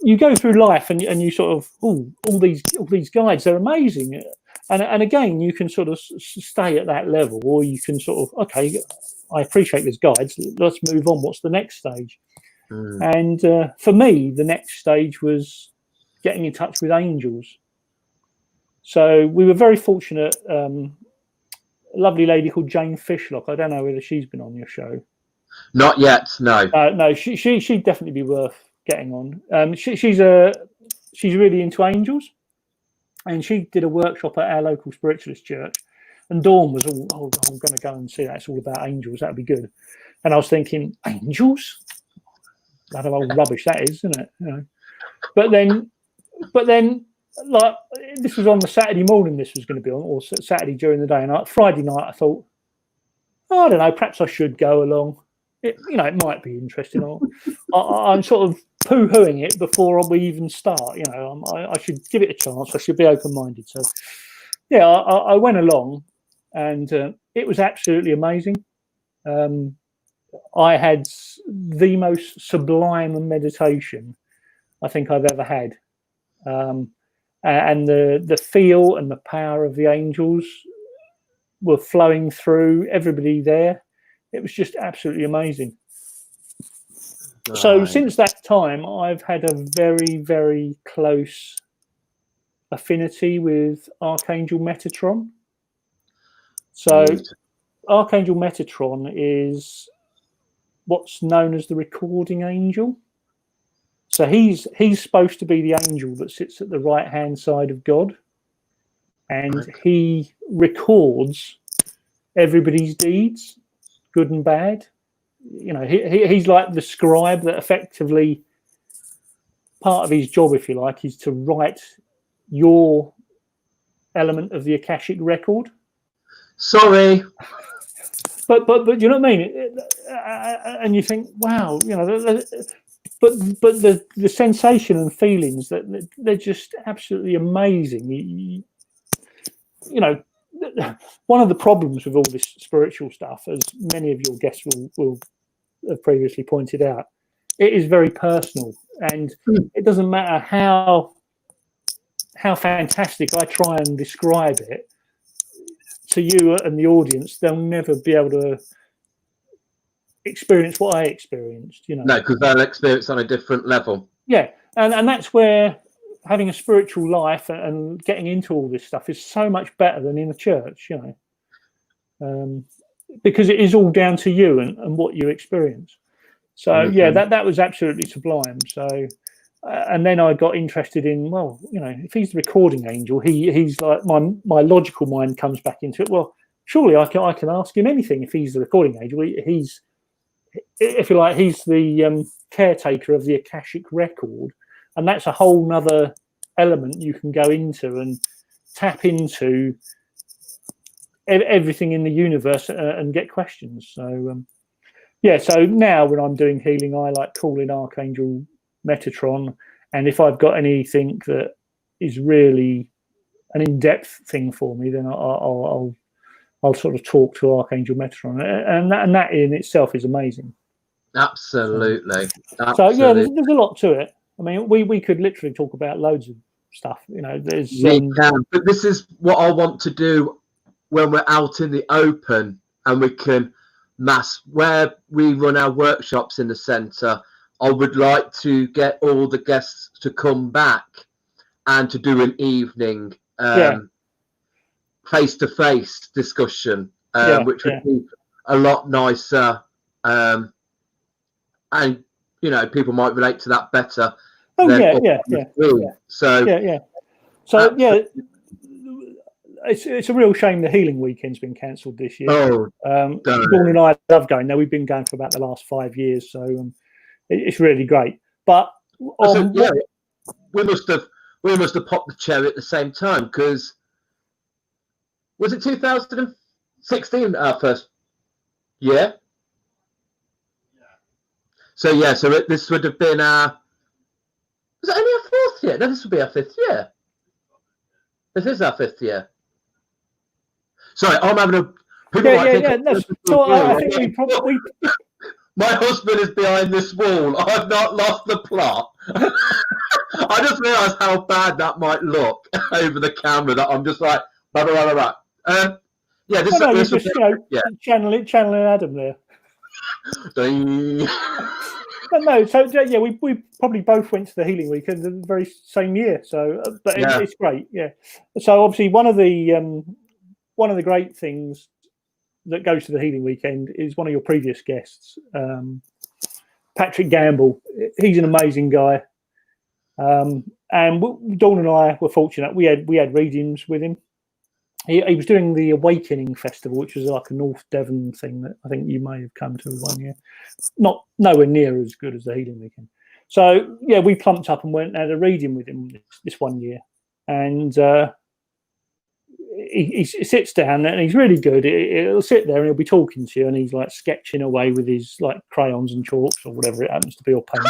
you go through life and you sort of, all these guides, they're amazing. And again, you can sort of stay at that level, or you can sort of, okay, I appreciate these guides, let's move on. What's the next stage? And for me, the next stage was getting in touch with angels. So we were very fortunate. A lovely lady called Jane Fishlock. I don't know whether she's been on your show. Not yet, no. No, she'd definitely be worth getting on. She's really into angels, and she did a workshop at our local spiritualist church. And Dawn was I'm going to go and see that. It's all about angels. That'd be good. And I was thinking, angels? That old rubbish that is, isn't it? But then, like, this was on the Saturday morning. This was going to be on, or Saturday during the day. And Friday night, I thought, I don't know, perhaps I should go along. It might be interesting. I'm sort of poo-hooing it before we even start. I should give it a chance. I should be open-minded. So, yeah, I went along, and it was absolutely amazing. I had the most sublime meditation I think I've ever had. And and the feel and the power of the angels were flowing through everybody there. It was just absolutely amazing. Right. So since that time, I've had a very, very close affinity with Archangel Metatron. So Archangel Metatron is what's known as the recording angel. So he's supposed to be the angel that sits at the right-hand side of God, and he records everybody's deeds, good and bad. You know, he's like the scribe that effectively, part of his job, if you like, is to write your element of the Akashic record. Sorry. But you know what I mean? And you think, wow, you know, but the sensation and feelings that they're just absolutely amazing. You know, one of the problems with all this spiritual stuff, as many of your guests will have previously pointed out, it is very personal, and it doesn't matter how fantastic I try and describe it to you and the audience, they'll never be able to experience what I experienced, you know. No, because they'll experience on a different level. Yeah, and that's where having a spiritual life and getting into all this stuff is so much better than in a church, you know, because it is all down to you and what you experience. So yeah, that was absolutely sublime. So and then I got interested in, well, you know, if he's the recording angel, he's like, my logical mind comes back into it. Well, surely I can ask him anything if he's the recording angel. He's, if you like, he's the caretaker of the Akashic record, and that's a whole nother element you can go into and tap into everything in the universe and get questions. So yeah, so now when I'm doing healing, I like calling Archangel Metatron, and if I've got anything that is really an in-depth thing for me, then I'll sort of talk to Archangel Metatron, and that in itself is amazing. Absolutely. So yeah, there's a lot to it. I mean, we could literally talk about loads of stuff. You know, there's we can, but this is what I want to do when we're out in the open and we can mass where we run our workshops in the centre. I would like to get all the guests to come back and to do an evening face-to-face discussion, which would be a lot nicer, and you know, people might relate to that better. Oh yeah. So yeah, it's a real shame the healing weekend's been cancelled this year. Dawn and I love going there. We've been going for about the last 5 years, so it's really great. But we must have popped the cherry at the same time, because was it 2016 our first year? So this would have been our. Was it only our 4th year? No, this would be our 5th year. This is our 5th year. Sorry, I'm having a. So I think we probably. My husband is behind this wall. I've not lost the plot. I just realised how bad that might look over the camera. That I'm just like, blah. Yeah, this is just, you know, channeling Adam there. But no, so yeah, we probably both went to the healing weekend the very same year. So, but it's great, yeah. So obviously, one of the great things that goes to the healing weekend is one of your previous guests, Patrick Gamble. He's an amazing guy, and Dawn and I were fortunate. We had readings with him. He was doing the Awakening Festival, which was like a North Devon thing that I think you may have come to one year. Nowhere near as good as the healing weekend. So yeah, we plumped up and went and had a reading with him this one year, and he sits down and he's really good. He'll sit there and he'll be talking to you, and he's like sketching away with his like crayons and chalks or whatever it happens to be, or paint.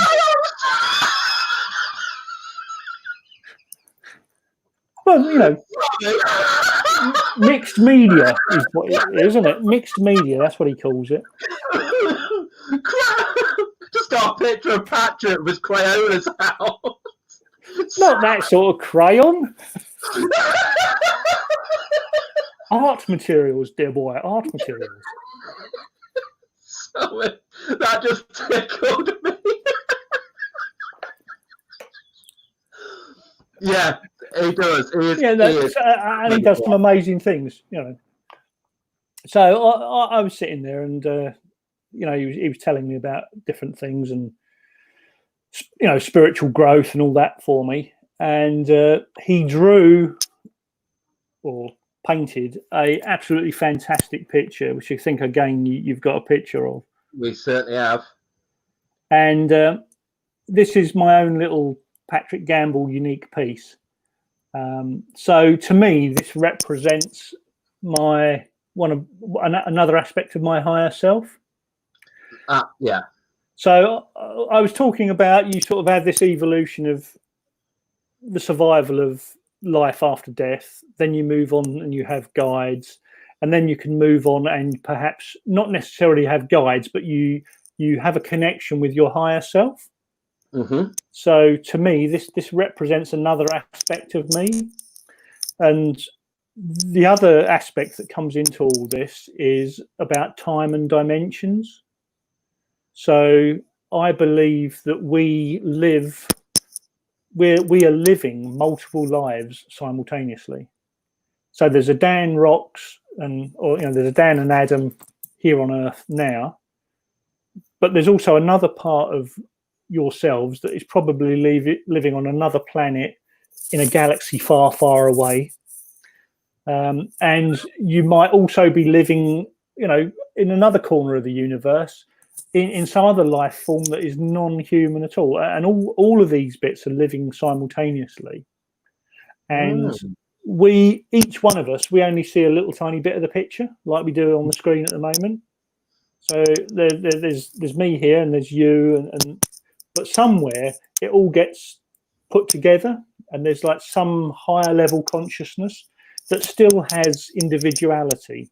Well, you know, mixed media is what it is, isn't it? Mixed media, that's what he calls it. Just got a picture of Patrick with Crayolas out, Not that sort of crayon. Art materials, dear boy, art materials. Sorry, that just tickled me. Yeah, he does. And he does some amazing things, you know. So I was sitting there, and you know, he was telling me about different things, and you know, spiritual growth and all that for me. And he drew or painted a absolutely fantastic picture, which I think again you've got a picture of. We certainly have. And this is my own little Patrick Gamble unique piece. So to me, this represents another aspect of my higher self. Yeah. So I was talking about, you sort of have this evolution of the survival of life after death. Then you move on and you have guides, and then you can move on and perhaps not necessarily have guides, but you have a connection with your higher self. Mm-hmm. So to me, this represents another aspect of me. And the other aspect that comes into all this is about time and dimensions. So I believe that we are living multiple lives simultaneously. So there's a Dan ROX, there's a Dan and Adam here on Earth now, but there's also another part of yourselves that is probably living on another planet in a galaxy far, far away. And you might also be living, you know, in another corner of the universe, in some other life form that is non-human at all. And all of these bits are living simultaneously. And each one of us, we only see a little tiny bit of the picture, like we do on the screen at the moment. So there's me here, and there's you, but somewhere it all gets put together, and there's like some higher level consciousness that still has individuality,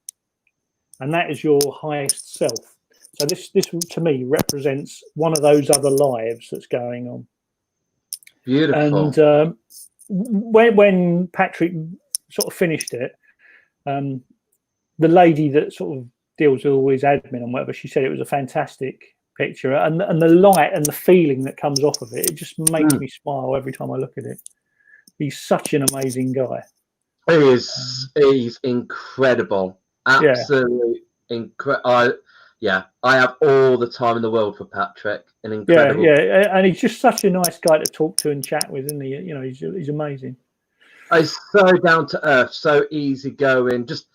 and that is your highest self. So this to me represents one of those other lives that's going on. Beautiful. And when Patrick sort of finished it, the lady that sort of deals with all his admin and whatever, she said it was a fantastic picture, and the light and the feeling that comes off of it just makes me smile every time I look at it. He's such an amazing guy. He's incredible. Absolutely incredible. I have all the time in the world for Patrick. An incredible. Yeah, and he's just such a nice guy to talk to and chat with, isn't he? You know, he's amazing. He's so down to earth, so easygoing, just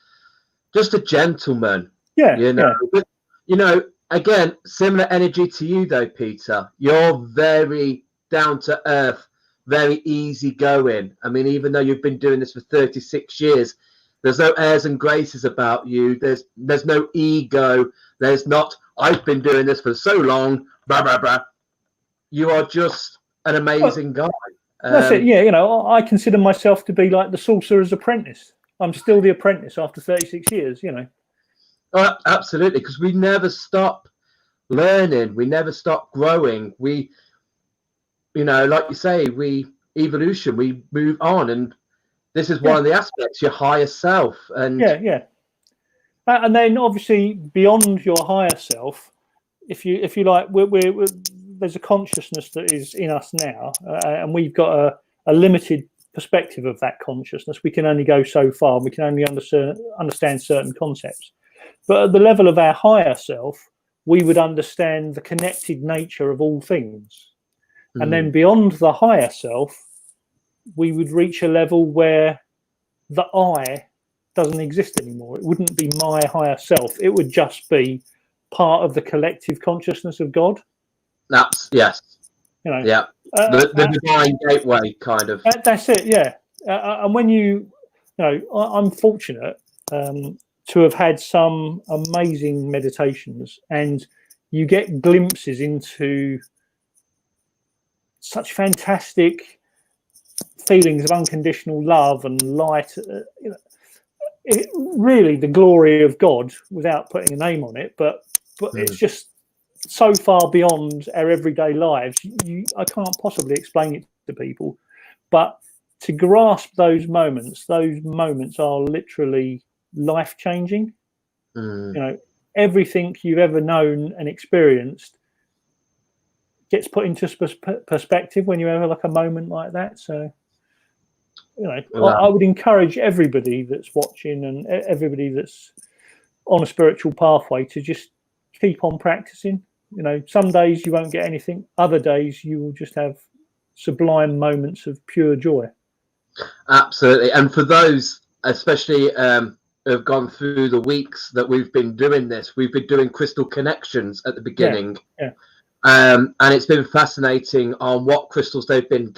a gentleman. Yeah, you know. Yeah. But, you know, again, similar energy to you though, Peter. You're very down to earth, very easygoing. I mean, even though you've been doing this for 36 years, there's no airs and graces about you. There's no ego. There's not, I've been doing this for so long, blah, blah, blah. You are just an amazing guy. That's it. Yeah, you know, I consider myself to be like the sorcerer's apprentice. I'm still the apprentice after 36 years, you know. Oh, absolutely, because we never stop learning. We never stop growing. We, you know, like you say, we move on. And this is one of the aspects, your higher self. And yeah. And then obviously beyond your higher self, if you like, we're there's a consciousness that is in us now, and we've got a limited perspective of that consciousness. We can only go so far. We can only understand certain concepts. But at the level of our higher self, we would understand the connected nature of all things. And then beyond the higher self, we would reach a level where the I doesn't exist anymore. It wouldn't be my higher self. It would just be part of the collective consciousness of God. Yes. You know, yeah. The divine gateway, kind of. That's it, yeah. And when you know, I'm fortunate to have had some amazing meditations, and you get glimpses into such fantastic feelings of unconditional love and light. You know, really the glory of God, without putting a name on it, but it's just so far beyond our everyday lives. I can't possibly explain it to people, But to grasp those moments are literally life-changing. Everything you've ever known and experienced gets put into perspective when you have like a moment like that. So, I would encourage everybody that's watching and everybody that's on a spiritual pathway to just keep on practicing. Some days you won't get anything, other days you will just have sublime moments of pure joy. Absolutely. And for those, especially who have gone through the weeks that we've been doing this, we've been doing crystal connections at the beginning. Yeah. And it's been fascinating on what crystals they've been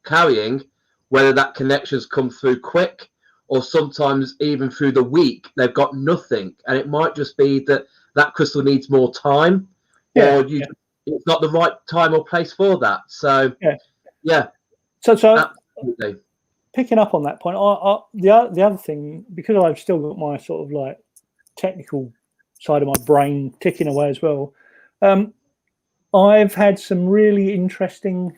carrying, whether that connection's come through quick or sometimes even through the week, they've got nothing. And it might just be that crystal needs more time, or it's not the right time or place for that. So, So absolutely. Picking up on that point, the other thing, because I've still got my sort of like technical side of my brain ticking away as well, I've had some really interesting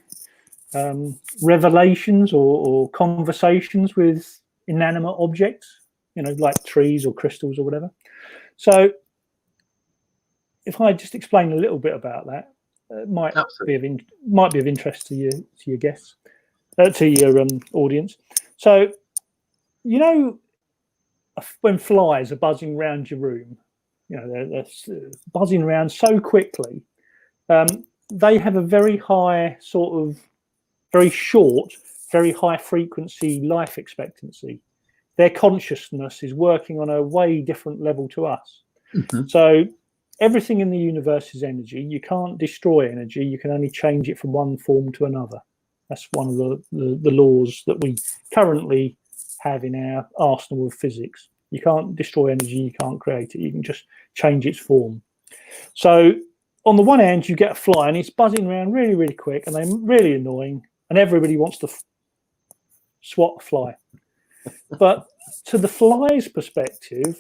revelations or conversations with inanimate objects, like trees or crystals or whatever. So if I just explain a little bit about that, it might be of interest to your guests, to your audience. So, when flies are buzzing around your room, they're buzzing around so quickly. They have a very high very short, very high frequency life expectancy. Their consciousness is working on a way different level to us. So everything in the universe is energy. You can't destroy energy. You can only change it from one form to another. That's one of the laws that we currently have in our arsenal of physics. You can't destroy energy. You can't create it. You can just change its form. So on the one hand, you get a fly and it's buzzing around really, really quick and they're really annoying and everybody wants to swat a fly. But to the fly's perspective,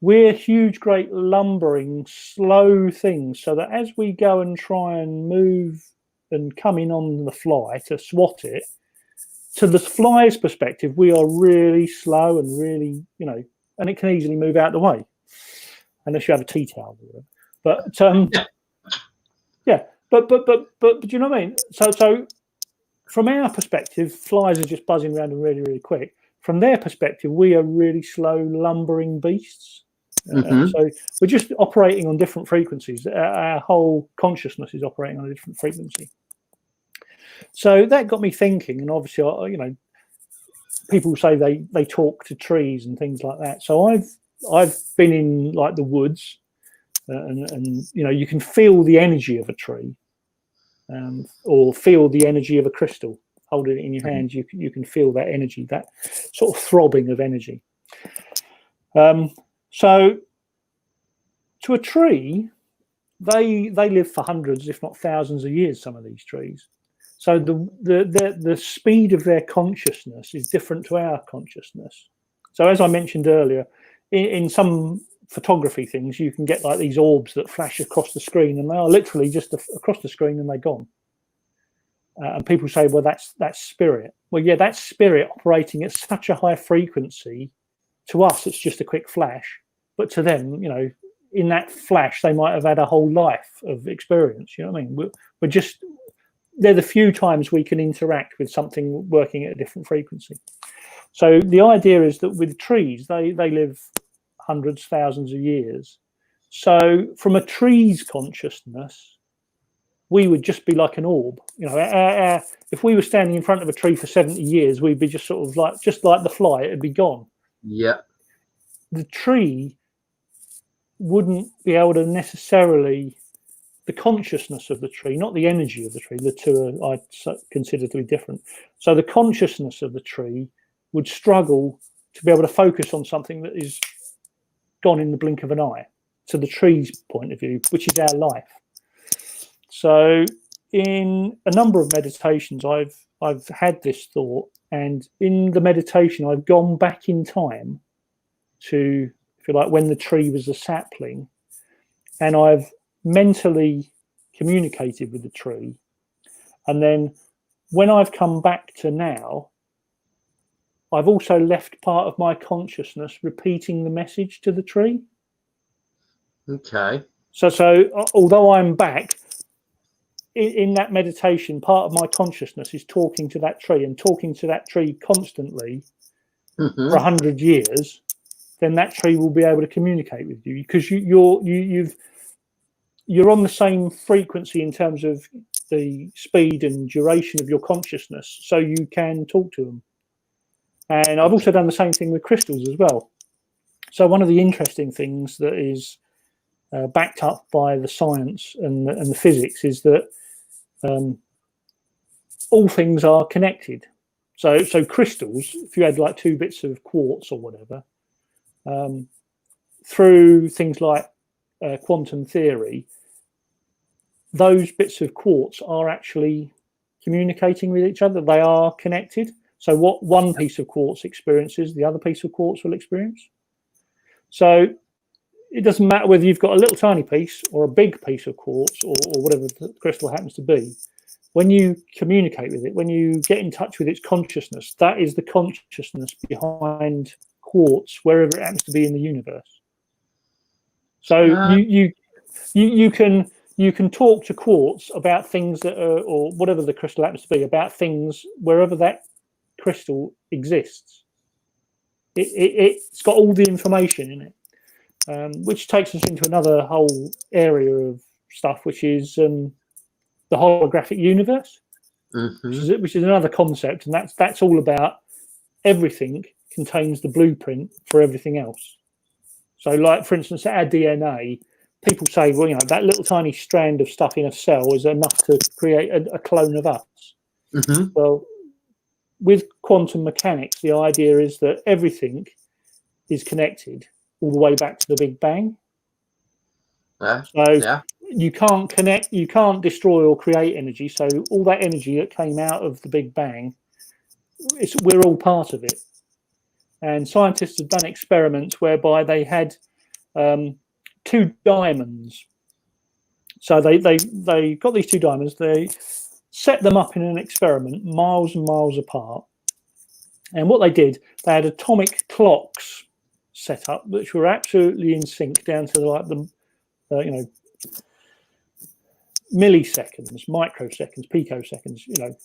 we're huge, great, lumbering, slow things, so that as we go and try and move and come in on the fly to swat it, to the fly's perspective, we are really slow and really, and it can easily move out of the way, unless you have a tea towel. But but you know what I mean? So from our perspective, flies are just buzzing around and really, really quick. From their perspective, we are really slow, lumbering beasts. So we're just operating on different frequencies. Our whole consciousness is operating on a different frequency. So that got me thinking, and obviously, people say they talk to trees and things like that. So I've been in like the woods, and you can feel the energy of a tree, or feel the energy of a crystal. Holding it in your hands, you can feel that energy, that sort of throbbing of energy. So to a tree, they live for hundreds, if not thousands of years, some of these trees. So the speed of their consciousness is different to our consciousness. So as I mentioned earlier, in some photography things, you can get like these orbs that flash across the screen, and they are literally just across the screen and they're gone. And people say, well, that's spirit. Well, yeah, that's spirit operating at such a high frequency. To us, it's just a quick flash, but to them, in that flash, they might have had a whole life of experience. You know what I mean? They're the few times we can interact with something working at a different frequency. So the idea is that with trees, they live hundreds, thousands of years. So from a tree's consciousness, we would just be like an orb. If we were standing in front of a tree for 70 years, we'd be just sort of like the fly, it'd be gone. Yeah. The tree wouldn't be able to necessarily, the consciousness of the tree, not the energy of the tree, the two I consider to be different. So the consciousness of the tree would struggle to be able to focus on something that is gone in the blink of an eye, to the tree's point of view, which is our life. So in a number of meditations, I've had this thought, and in the meditation, I've gone back in time to, if you like, when the tree was a sapling, and I've mentally communicated with the tree, and then when I've come back to now, I've also left part of my consciousness repeating the message to the tree. Okay. So although I'm back in that meditation, part of my consciousness is talking to that tree and talking to that tree constantly for 100 years. Then that tree will be able to communicate with you because you're on the same frequency in terms of the speed and duration of your consciousness, so you can talk to them. And I've also done the same thing with crystals as well. So one of the interesting things that is backed up by the science and the physics is that all things are connected. So crystals, if you had like 2 bits of quartz or whatever, through things like quantum theory, those bits of quartz are actually communicating with each other. They are connected. So what one piece of quartz experiences, the other piece of quartz will experience. So it doesn't matter whether you've got a little tiny piece or a big piece of quartz or whatever the crystal happens to be. When you communicate with it, when you get in touch with its consciousness, that is the consciousness behind quartz, wherever it happens to be in the universe. So you can talk to quartz about things that are, or whatever the crystal happens to be, about things wherever that crystal exists. It's got all the information in it, which takes us into another whole area of stuff, which is the holographic universe, which is another concept, and that's all about everything contains the blueprint for everything else. So, like for instance, our DNA, people say, well, that little tiny strand of stuff in a cell is enough to create a clone of us. Well, with quantum mechanics, the idea is that everything is connected all the way back to the Big Bang. You can't destroy or create energy. So all that energy that came out of the Big Bang, we're all part of it. And scientists have done experiments whereby they had 2 diamonds. So they got these 2 diamonds. They set them up in an experiment miles and miles apart. And what they did, they had atomic clocks set up, which were absolutely in sync down to like the milliseconds, microseconds, picoseconds,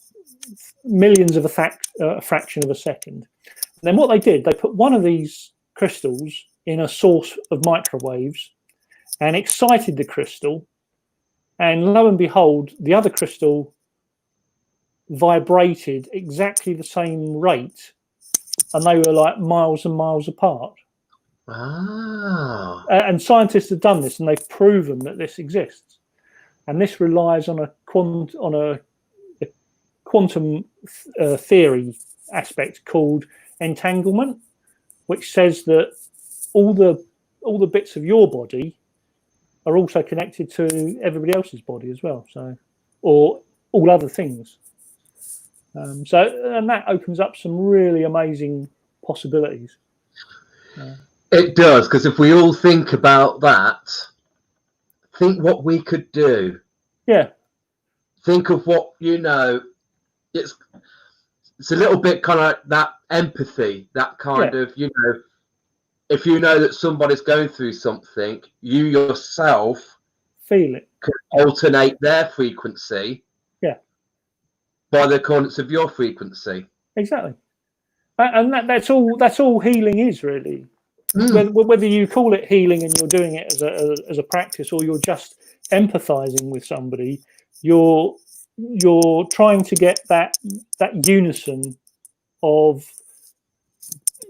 millions of a fraction of a second. And then what they did, they put one of these crystals in a source of microwaves and excited the crystal, and lo and behold, the other crystal vibrated exactly the same rate, and they were like miles and miles apart. And scientists have done this, and they've proven that this exists. And this relies on a quantum theory aspect called entanglement, which says that all the bits of your body are also connected to everybody else's body as well. So, or all other things. And that opens up some really amazing possibilities. It does, because if we all think about that, think what we could do. Yeah. Think of what, it's a little bit kind of like that empathy, that kind of, if you know that somebody's going through something, you yourself feel it, can alternate their frequency by the accordance of your frequency. Exactly. And that's all healing is, really. Whether you call it healing and you're doing it as a practice, or you're just empathizing with somebody, you're trying to get that unison of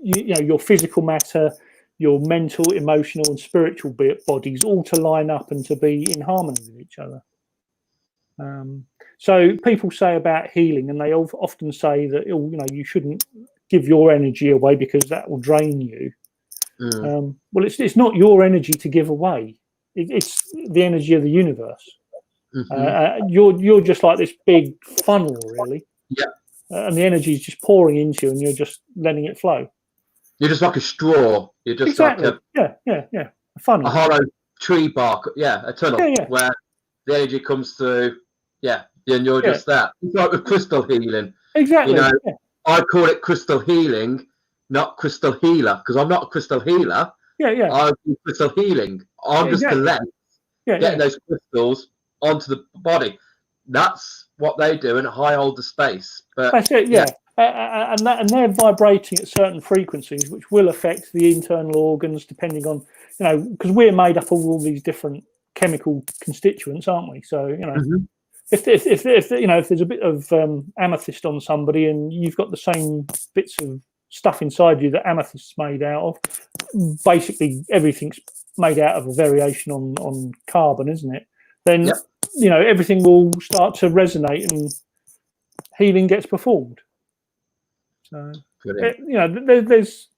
your physical matter, your mental, emotional, and spiritual bodies all to line up and to be in harmony with each other. So people say about healing, and they often say that you shouldn't give your energy away because that will drain you. Well, it's not your energy to give away. It's the energy of the universe. You're just like this big funnel, really. Yeah. And the energy is just pouring into you, and you're just letting it flow. You're just like a straw. You're just exactly. like a funnel, a hollow tree bark. Yeah, a tunnel where the energy comes through. Yeah, and you're Yeah. just that. It's like with crystal healing. Exactly. You know, Yeah. I call it crystal healing, not crystal healer, because I'm not a crystal healer. Yeah. Yeah. I do crystal healing. I'm just the Exactly. lens Yeah. getting Yeah. those crystals onto the body. That's what they do, and I hold the space. But That's it. Yeah. And they're vibrating at certain frequencies, which will affect the internal organs, depending on, because we're made up of all these different chemical constituents, aren't we? So Mhm. if there's a bit of amethyst on somebody, and you've got the same bits of stuff inside you that amethyst's made out of, basically everything's made out of a variation on carbon, isn't it? Then Yep. everything will start to resonate, and healing gets performed. So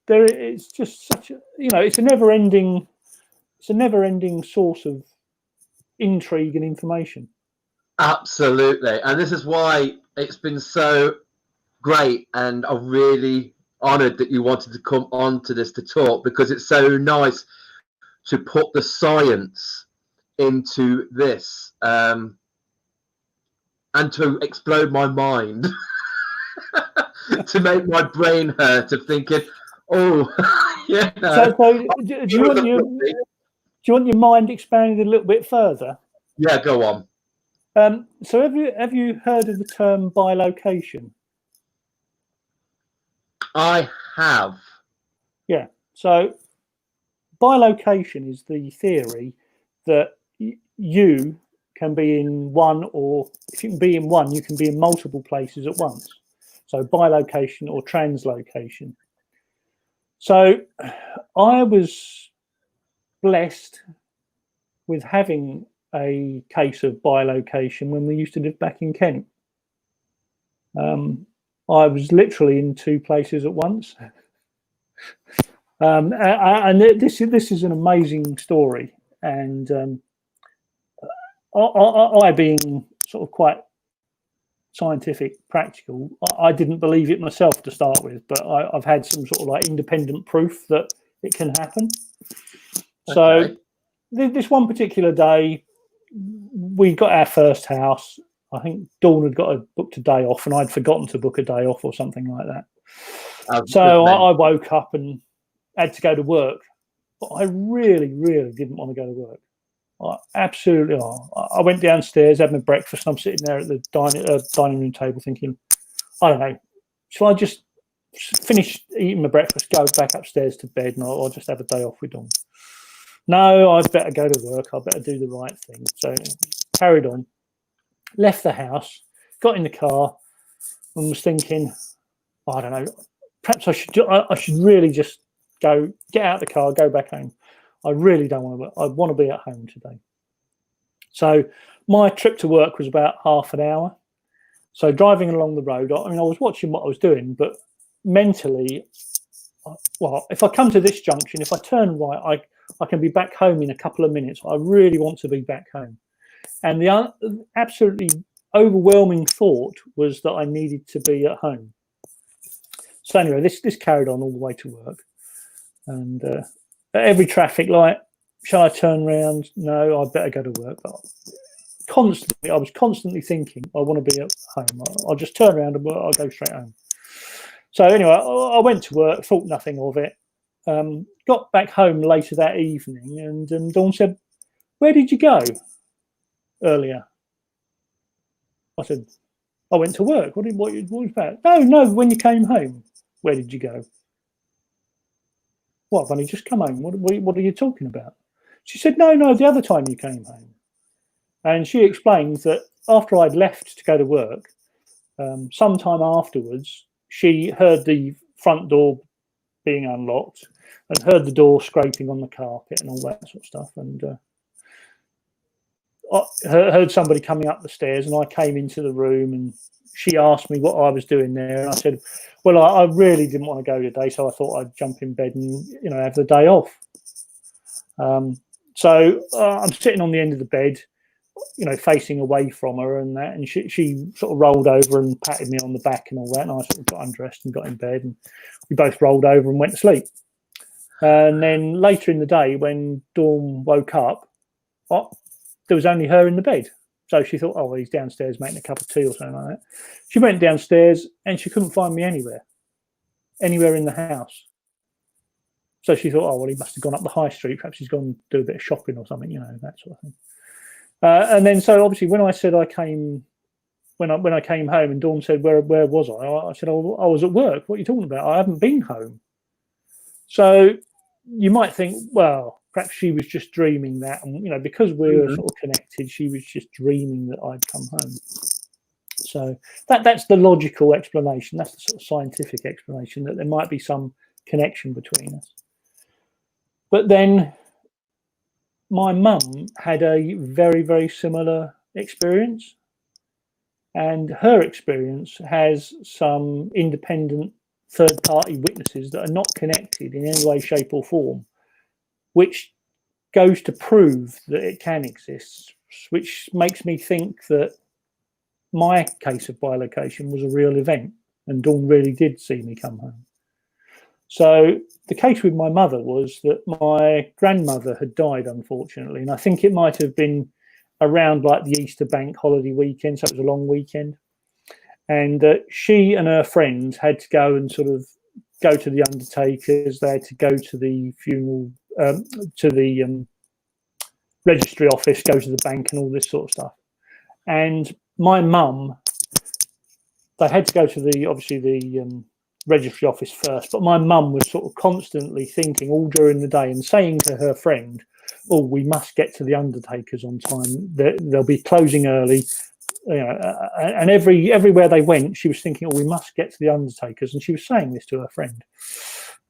it's just such a it's a never ending source of intrigue and information. Absolutely, and this is why it's been so great, and I'm really honoured that you wanted to come on to this to talk, because it's so nice to put the science into this, and to explode my mind, to make my brain hurt of thinking, oh, So do you want your mind expanded a little bit further? Yeah, go on. So have you heard of the term bilocation? I have. Yeah. So bilocation is the theory that you can be in one, or if you can be in one, you can be in multiple places at once. So bilocation or translocation. So I was blessed with having a case of bilocation when we used to live back in Kent. I was literally in two places at once. And this is an amazing story. And I being sort of quite scientific, practical, I didn't believe it myself to start with, but I've had some sort of like independent proof that it can happen. Okay. So this one particular day, we got our first house. I think Dawn had booked a day off, and I'd forgotten to book a day off or something like that. So I woke up and had to go to work, but I really, really didn't want to go to work. I went downstairs, had my breakfast, and I'm sitting there at the dining room table thinking, I don't know, shall I just finish eating my breakfast, go back upstairs to bed, and I'll just have a day off with Dawn? No, I'd better go to work. I better do the right thing. So carried on, left the house, got in the car, and was thinking, I don't know, perhaps I should really just get out of the car, go back home. I really don't want to. I want to be at home today. So my trip to work was about half an hour. So driving along the road, I was watching what I was doing, but mentally, well, if I come to this junction, if I turn right, I can be back home in a couple of minutes. I really want to be back home. And the absolutely overwhelming thought was that I needed to be at home. So anyway, this carried on all the way to work. And at every traffic light, shall I turn around? No, I better go to work. But I was constantly thinking, I want to be at home. I'll just turn around and I'll go straight home. So anyway, I went to work, thought nothing of it. Got back home later that evening, and Dawn said, "Where did you go earlier?" I said, "I went to work." What was that? No, when you came home. Where did you go? What, I've only just come home. What are you talking about? She said, no, the other time you came home. And she explained that after I'd left to go to work, sometime afterwards, she heard the front door being unlocked and heard the door scraping on the carpet and all that sort of stuff. And I heard somebody coming up the stairs, and I came into the room, and she asked me what I was doing there. And I said, well, I really didn't want to go today, so I thought I'd jump in bed and have the day off. So I'm sitting on the end of the bed, facing away from her and that, and she sort of rolled over and patted me on the back and all that, and I sort of got undressed and got in bed, and we both rolled over and went to sleep. And then later in the day, when Dawn woke up, there was only her in the bed. So she thought, oh, well, he's downstairs making a cup of tea or something like that. She went downstairs and she couldn't find me anywhere in the house. So she thought, oh, well, he must have gone up the high street. Perhaps he's gone to do a bit of shopping or something, that sort of thing. And then, so obviously, when I said when I came home, and Dawn said, where was I? I said, oh, I was at work. What are you talking about? I haven't been home. So you might think, well, perhaps she was just dreaming that, and because we're sort of connected, she was just dreaming that I'd come home. So that's the logical explanation. That's the sort of scientific explanation, that there might be some connection between us. But then my mum had a very, very similar experience, and her experience has some independent third-party witnesses that are not connected in any way, shape or form, which goes to prove that it can exist, which makes me think that my case of bilocation was a real event and Dawn really did see me come home. So the case with my mother was that my grandmother had died, unfortunately, and I think it might have been around like the Easter bank holiday weekend, so it was a long weekend. And she and her friends had to go and sort of go to the undertakers. They had to go to the funeral, to the registry office, go to the bank and all this sort of stuff. And my mum, they had to go to the registry office first, but my mum was sort of constantly thinking all during the day and saying to her friend, oh, we must get to the undertakers on time. They'll be closing early. And everywhere they went, she was thinking, oh, we must get to the undertakers. And she was saying this to her friend.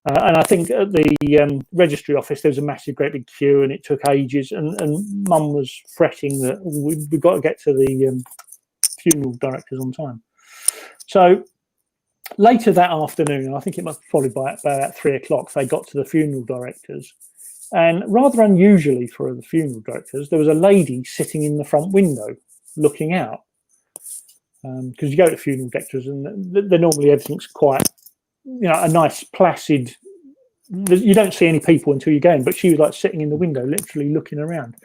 And I think at the registry office, there was a massive, great big queue and it took ages. And Mum was fretting that we've got to get to the funeral directors on time. So later that afternoon, I think it must probably by about 3 o'clock, they got to the funeral directors. And rather unusually for the funeral directors, there was a lady sitting in the front window looking out. Because you go to funeral directors and they're normally everything's quite, a nice placid, you don't see any people until you go in, but she was like sitting in the window, literally looking around.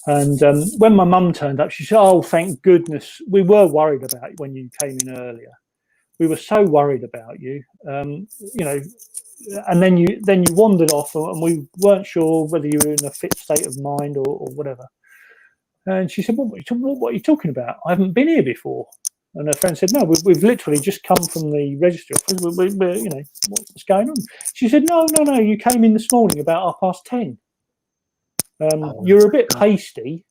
And when my mum turned up, she said, oh, thank goodness, we were worried about you when you came in earlier. We were so worried about you, and then you wandered off and we weren't sure whether you were in a fit state of mind or whatever. And she said, what are you talking about? I haven't been here before. And her friend said, no, we've literally just come from the registry office. We're what's going on? She said, no, you came in this morning about 10:30. You were a bit pasty,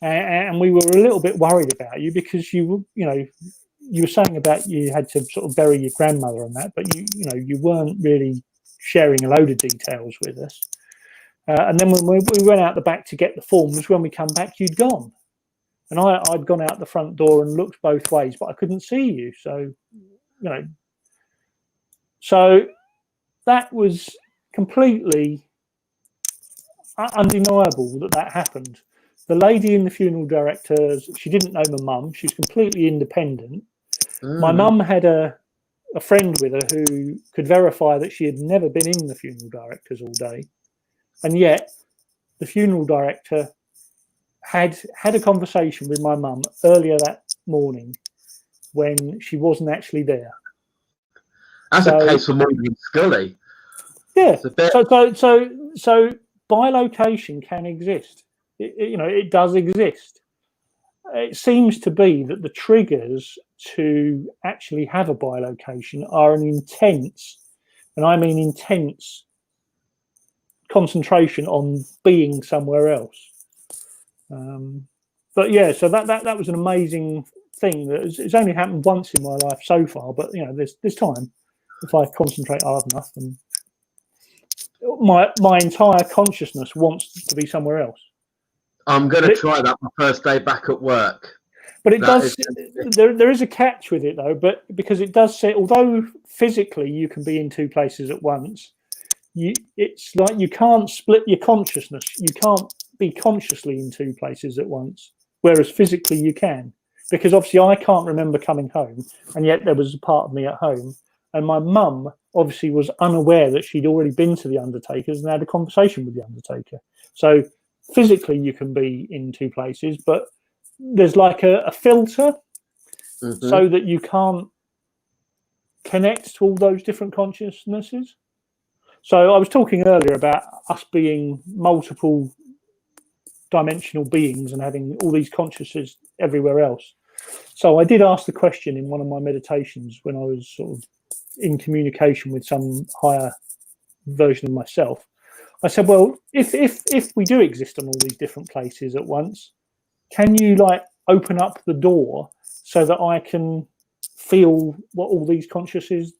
and we were a little bit worried about you because you were saying about you had to sort of bury your grandmother and that, but you weren't really sharing a load of details with us. And then when we went out the back to get the forms, when we come back, you'd gone. And I'd gone out the front door and looked both ways, but I couldn't see you. So, so that was completely undeniable that happened. The lady in the funeral directors, she didn't know my mum. She was completely independent. My mum had a friend with her who could verify that she had never been in the funeral directors all day. And yet the funeral director had a conversation with my mum earlier that morning when she wasn't actually there. That's a case for Mulder and Scully. Yeah. So bilocation can exist. It does exist. It seems to be that the triggers to actually have a bilocation are an intense, and I mean intense, concentration on being somewhere else. But yeah, so that was an amazing thing. It's only happened once in my life so far, but there's time if I concentrate hard enough, and my entire consciousness wants to be somewhere else. I'm going to try that my first day back at work. But it does. There is a catch with it though, but because it does say, although physically you can be in two places at once, it's like you can't split your consciousness. You can't be consciously in two places at once, whereas physically you can. Because obviously I can't remember coming home, and yet there was a part of me at home, and my mum obviously was unaware that she'd already been to the undertakers and had a conversation with the undertaker. So physically you can be in two places, but there's like a filter Mm-hmm. so that you can't connect to all those different consciousnesses. So I was talking earlier about us being multiple dimensional beings and having all these consciousnesses everywhere else. So I did ask the question in one of my meditations when I was sort of in communication with some higher version of myself. I said, well, if we do exist on all these different places at once, can you like open up the door so that I can feel what all these consciousnesses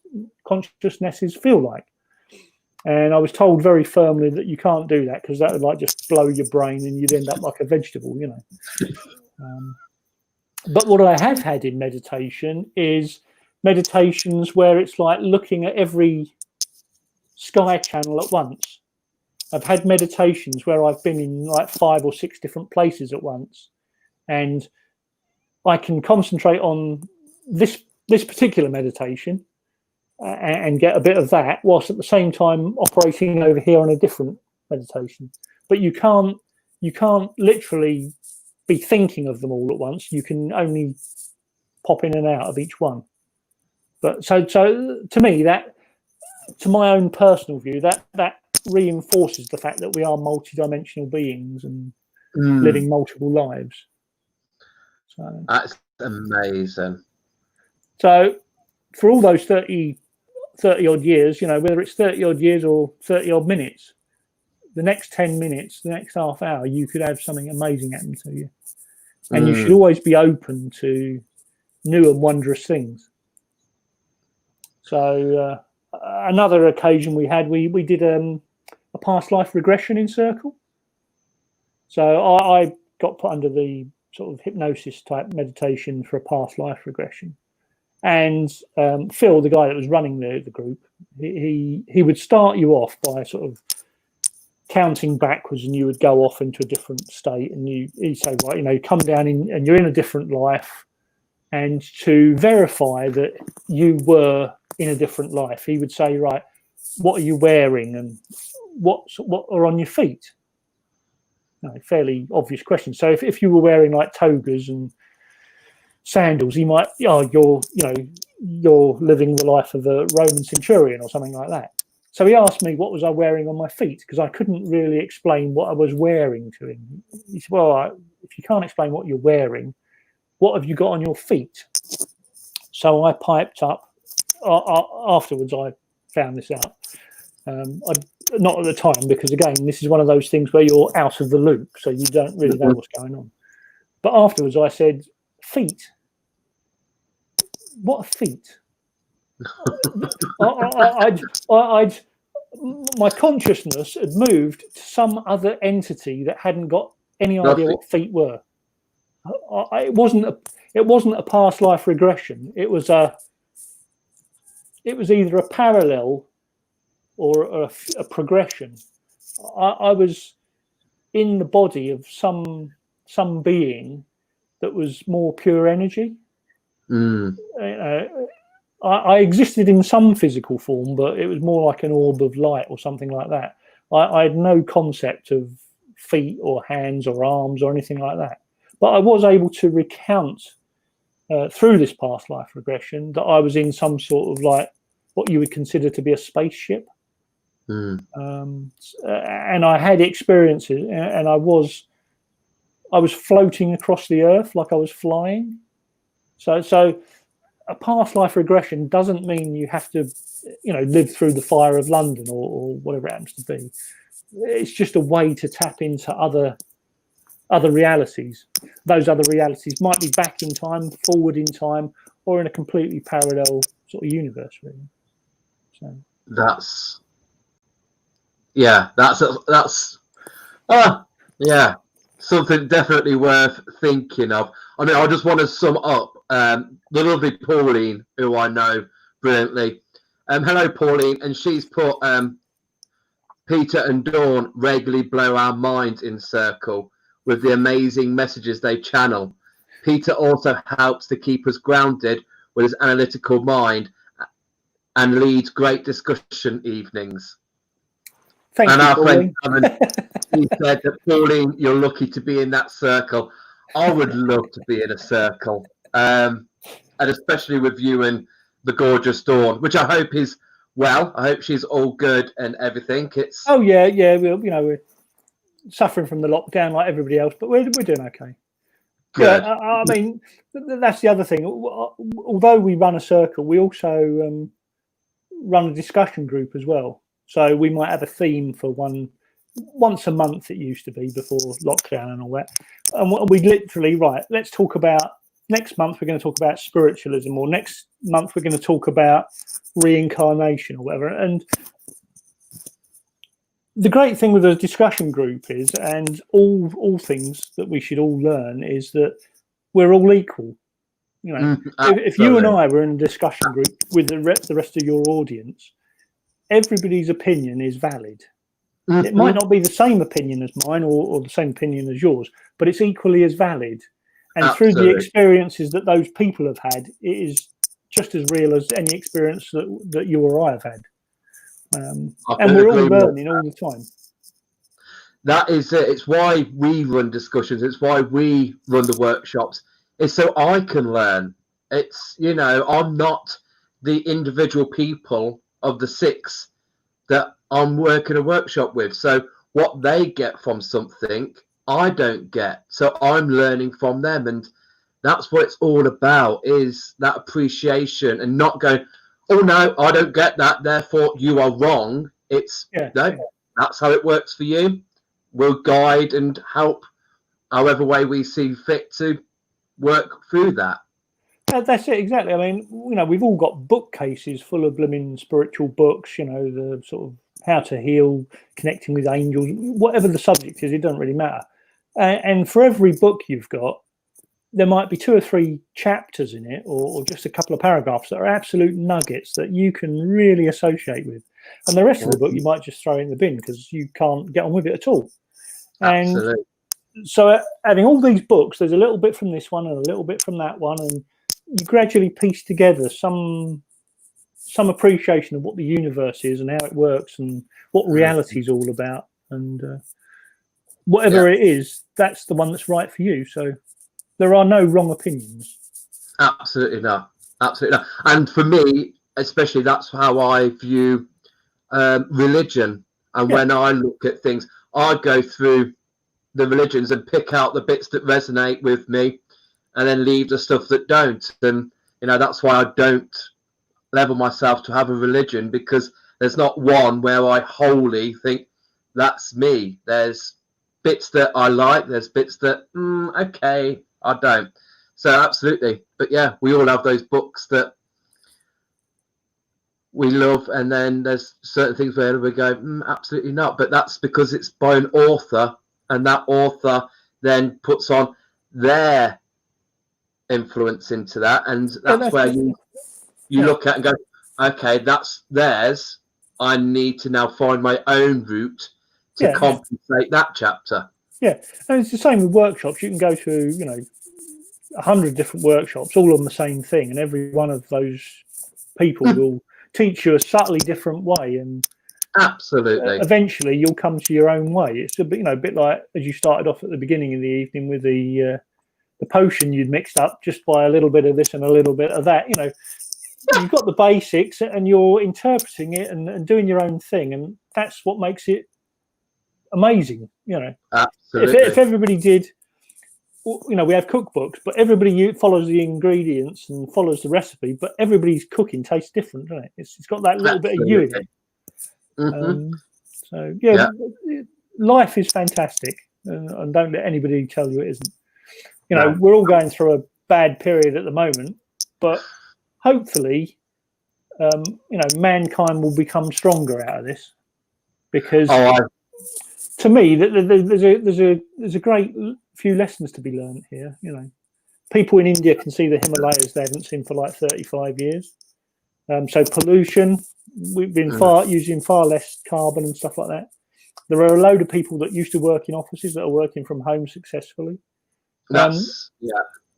feel like? And I was told very firmly that you can't do that because that would like just blow your brain and you'd end up like a vegetable, you know. But what I have had in meditation is meditations where it's like looking at every sky channel at once. I've had meditations where I've been in like 5 or 6 different places at once, and I can concentrate on this particular meditation and get a bit of that, whilst at the same time operating over here on a different meditation. But you can't literally be thinking of them all at once. You can only pop in and out of each one. But so to me, that, to my own personal view, that reinforces the fact that we are multidimensional beings and living multiple lives. So that's amazing. So for all those 30 odd years, you know, whether it's 30 odd years or 30 odd minutes, the next 10 minutes, the next half hour, you could have something amazing happen to you. And you should always be open to new and wondrous things. So another occasion we had, we did a past life regression in Circle. So I got put under the sort of hypnosis type meditation for a past life regression. And Phil, the guy that was running the group, he would start you off by sort of counting backwards, and you would go off into a different state, and he'd say, right, you know, come down in, and you're in a different life. And to verify that you were in a different life, he would say, right, what are you wearing and what are on your feet? No, fairly obvious question. So if you were wearing like togas and sandals, he might, you're living the life of a Roman centurion or something like that. So he asked me what was I wearing on my feet, because I couldn't really explain what I was wearing to him. He said, well, if you can't explain what you're wearing, what have you got on your feet? So I piped up. Afterwards, I found this out. Not at the time, because again, this is one of those things where you're out of the loop, so you don't really know what's going on. But afterwards, I said, feet. What are feet? My consciousness had moved to some other entity that hadn't got any idea what feet were. It wasn't a past life regression. It was either a parallel or a progression. I was in the body of some being that was more pure energy. I existed in some physical form, but it was more like an orb of light or something like that. I had no concept of feet or hands or arms or anything like that. But I was able to recount through this past life regression that I was in some sort of like what you would consider to be a spaceship. And I had experiences, and I was floating across the earth like I was flying. So a past life regression doesn't mean you have to, live through the fire of London or whatever it happens to be. It's just a way to tap into other realities. Those other realities might be back in time, forward in time, or in a completely parallel sort of universe, really. So that's something definitely worth thinking of. I mean, I just want to sum up the lovely Pauline, who I know brilliantly. Hello, Pauline, and she's put Peter and Dawn regularly blow our minds in Circle with the amazing messages they channel. Peter also helps to keep us grounded with his analytical mind and leads great discussion evenings. Thank you, our Pauline. friend Kevin, he said that, Pauline, you're lucky to be in that circle. I would love to be in a circle, and especially with you and the gorgeous Dawn, which I hope is well. I hope she's all good and everything. It's Oh yeah, we're suffering from the lockdown like everybody else, but we're doing okay. good. Yeah, I mean that's the other thing. Although we run a circle, we also run a discussion group as well. So we might have a theme for once a month. It used to be before lockdown and all that. And we literally let's talk about next month. We're going to talk about spiritualism, or next month we're going to talk about reincarnation or whatever. And the great thing with a discussion group is, and all things that we should all learn, is that we're all equal. You know, if you and I were in a discussion group with the rest of your audience, everybody's opinion is valid. It might not be the same opinion as mine or the same opinion as yours, but it's equally as valid. And through the experiences that those people have had, it is just as real as any experience that you or I have had. And we're all learning all the time. That is it. It's why we run discussions. It's why we run the workshops. It's so I can learn. It's, I'm not the individual people of the 6 that I'm working a workshop with. So what they get from something, I don't get. So I'm learning from them. And that's what it's all about, is that appreciation and not going, oh, no, I don't get that, therefore you are wrong. It's, no, that's how it works for you. We'll guide and help however way we see fit to work through that. That's it, exactly. I mean, we've all got bookcases full of blooming spiritual books, the sort of how to heal, connecting with angels, whatever the subject is, it doesn't really matter. And for every book you've got, there might be 2 or 3 chapters in it, or just a couple of paragraphs that are absolute nuggets that you can really associate with. And the rest of the book you might just throw in the bin because you can't get on with it at all. Absolutely. And so having all these books, there's a little bit from this one and a little bit from that one, and you gradually piece together some appreciation of what the universe is and how it works and what reality is all about. And whatever it is, that's the one that's right for you. So there are no wrong opinions. Absolutely not. Absolutely not. And for me, especially, that's how I view religion. And when I look at things, I go through the religions and pick out the bits that resonate with me and then leave the stuff that don't. And, that's why I don't level myself to have a religion, because there's not one where I wholly think that's me. There's bits that I like. There's bits that, okay, I don't. So absolutely. But yeah, we all have those books that we love, and then there's certain things where we go, absolutely not. But that's because it's by an author, and that author then puts on their influence into that, and that's where you look at and go, okay, that's theirs. I need to now find my own route to compensate that chapter. Yeah, and it's the same with workshops. You can go to 100 different workshops, all on the same thing, and every one of those people will teach you a subtly different way, and absolutely, eventually you'll come to your own way. It's a bit, a bit like as you started off at the beginning of the evening with the potion you'd mixed up just by a little bit of this and a little bit of that. You've got the basics, and you're interpreting it and doing your own thing, and that's what makes it amazing. Absolutely. If everybody did. We have cookbooks, but everybody follows the ingredients and follows the recipe, but everybody's cooking tastes different, doesn't it? It's got that little bit of you in it. Life is fantastic, and don't let anybody tell you it isn't. We're all going through a bad period at the moment, but hopefully, mankind will become stronger out of this, because to me, there's a great few lessons to be learned here. People in India can see the Himalayas they haven't seen for like 35 years. So pollution, we've been using far less carbon and stuff like that. There are a load of people that used to work in offices that are working from home successfully. There's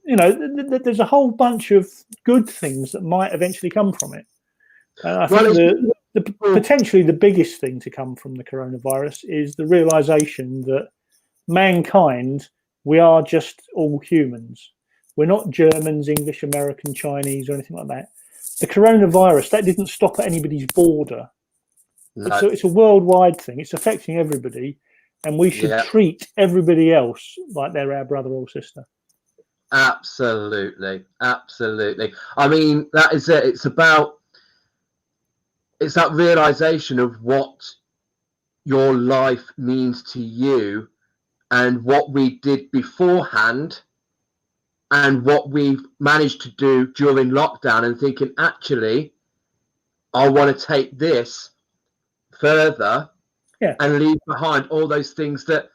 a whole bunch of good things that might eventually come from it. I think potentially the biggest thing to come from the coronavirus is the realization that mankind We are just all humans. We're not Germans, English, American, Chinese, or anything like that. The coronavirus, that didn't stop at anybody's border. No. It's a worldwide thing. It's affecting everybody, and we should treat everybody else like they're our brother or sister. Absolutely. Absolutely. I mean, that is it. It's that realization of what your life means to you and what we did beforehand and what we've managed to do during lockdown, and thinking, actually, I want to take this further and leave behind all those things that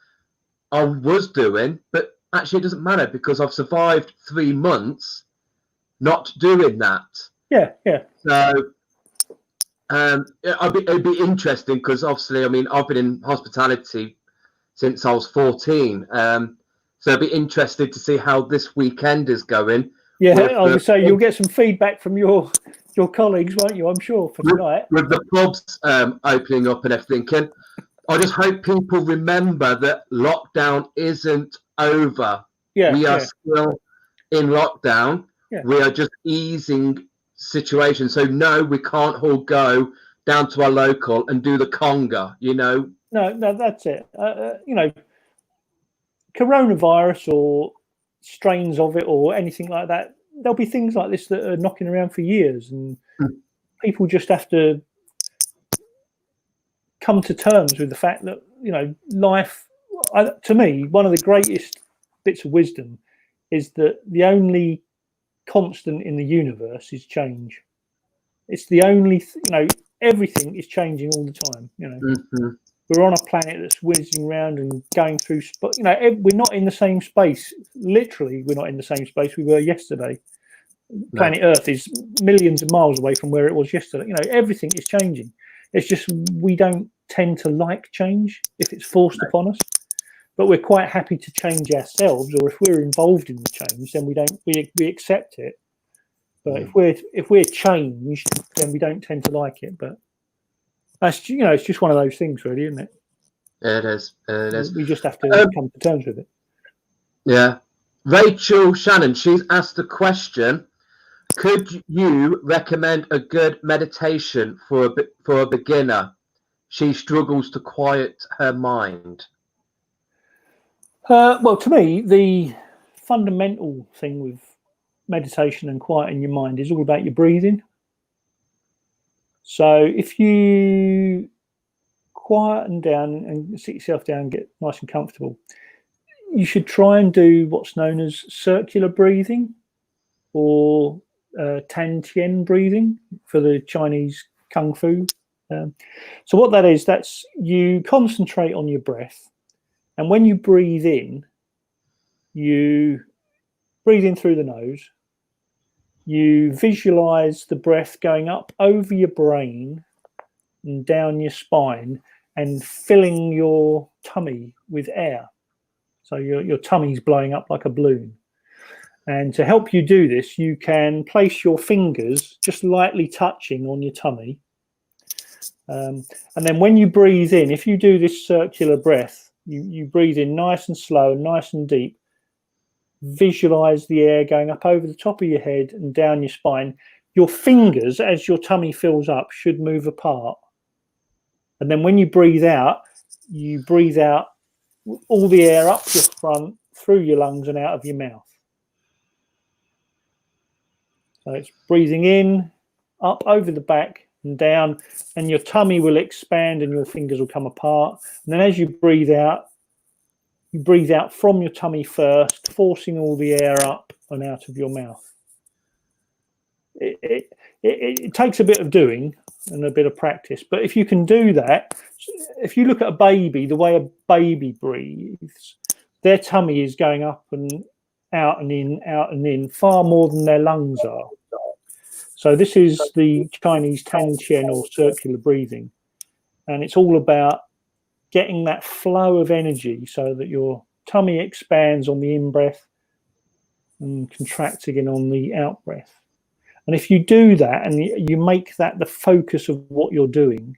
I was doing, but actually it doesn't matter because I've survived 3 months not doing that. Yeah. So it'd be interesting because obviously, I mean, I've been in hospitality since I was 14. So it'd be interesting to see how this weekend is going. Yeah, I was going to say, you'll get some feedback from your colleagues, won't you? I'm sure, for tonight. With the pubs opening up and everything. And I just hope people remember that lockdown isn't over. We are still in lockdown. We are just easing situations. So no, we can't all go down to our local and do the conga, you know. No, that's it. You know, coronavirus or strains of it or anything like that, there'll be things like this that are knocking around for years, and people just have to come to terms with the fact that, you know, life, to me, one of the greatest bits of wisdom is that the only constant in the universe is change. It's the only, you know, everything is changing all the time. You know, we're on a planet that's whizzing around and going through, you know, we're not in the same space. Literally, we're not in the same space we were yesterday. Planet Earth is millions of miles away from where it was yesterday. You know, everything is changing. It's just we don't tend to like change if it's forced upon us, but we're quite happy to change ourselves, or if we're involved in the change, then we accept it. But if we're changed, then we don't tend to like it. But that's, you know, it's just one of those things, really, isn't it? It is. It is. We just have to come to terms with it. Yeah. Rachel Shannon, she's asked a question. Could you recommend a good meditation for a beginner? She struggles to quiet her mind. Well, to me, the fundamental thing with meditation and quieting your mind is all about your breathing. So if you quieten down and sit yourself down and get nice and comfortable, you should try and do what's known as circular breathing, or Tan Tien breathing for the Chinese Kung Fu. So what that is, that's you concentrate on your breath, and when you breathe in through the nose. You visualize the breath going up over your brain and down your spine and filling your tummy with air. So your tummy's blowing up like a balloon. And to help you do this, you can place your fingers just lightly touching on your tummy. And then when you breathe in, if you do this circular breath, you breathe in nice and slow and nice and deep. Visualize the air going up over the top of your head and down your spine. Your fingers, as your tummy fills up, should move apart. And then when you breathe out all the air up your front, through your lungs and out of your mouth. So it's breathing in, up over the back and down, and your tummy will expand and your fingers will come apart. And then as you breathe out from your tummy first, forcing all the air up and out of your mouth. It takes a bit of doing and a bit of practice, but if you can do that, if you look at a baby, the way a baby breathes, their tummy is going up and out and in, far more than their lungs are. So this is the Chinese Tan Tien, or circular breathing, and it's all about getting that flow of energy so that your tummy expands on the in-breath and contracts again on the out-breath. And if you do that and you make that the focus of what you're doing,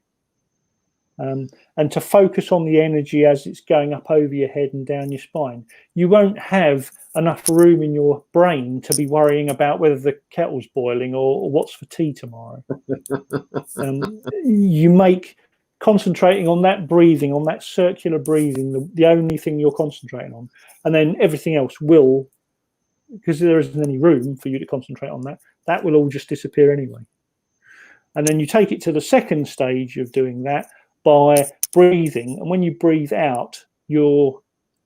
and to focus on the energy as it's going up over your head and down your spine. You won't have enough room in your brain to be worrying about whether the kettle's boiling or what's for tea tomorrow. You make concentrating on that breathing, on that circular breathing, the only thing you're concentrating on, and then everything else will, because there isn't any room for you to concentrate on that will all just disappear anyway. And then you take it to the second stage of doing that by breathing, and when you breathe out, your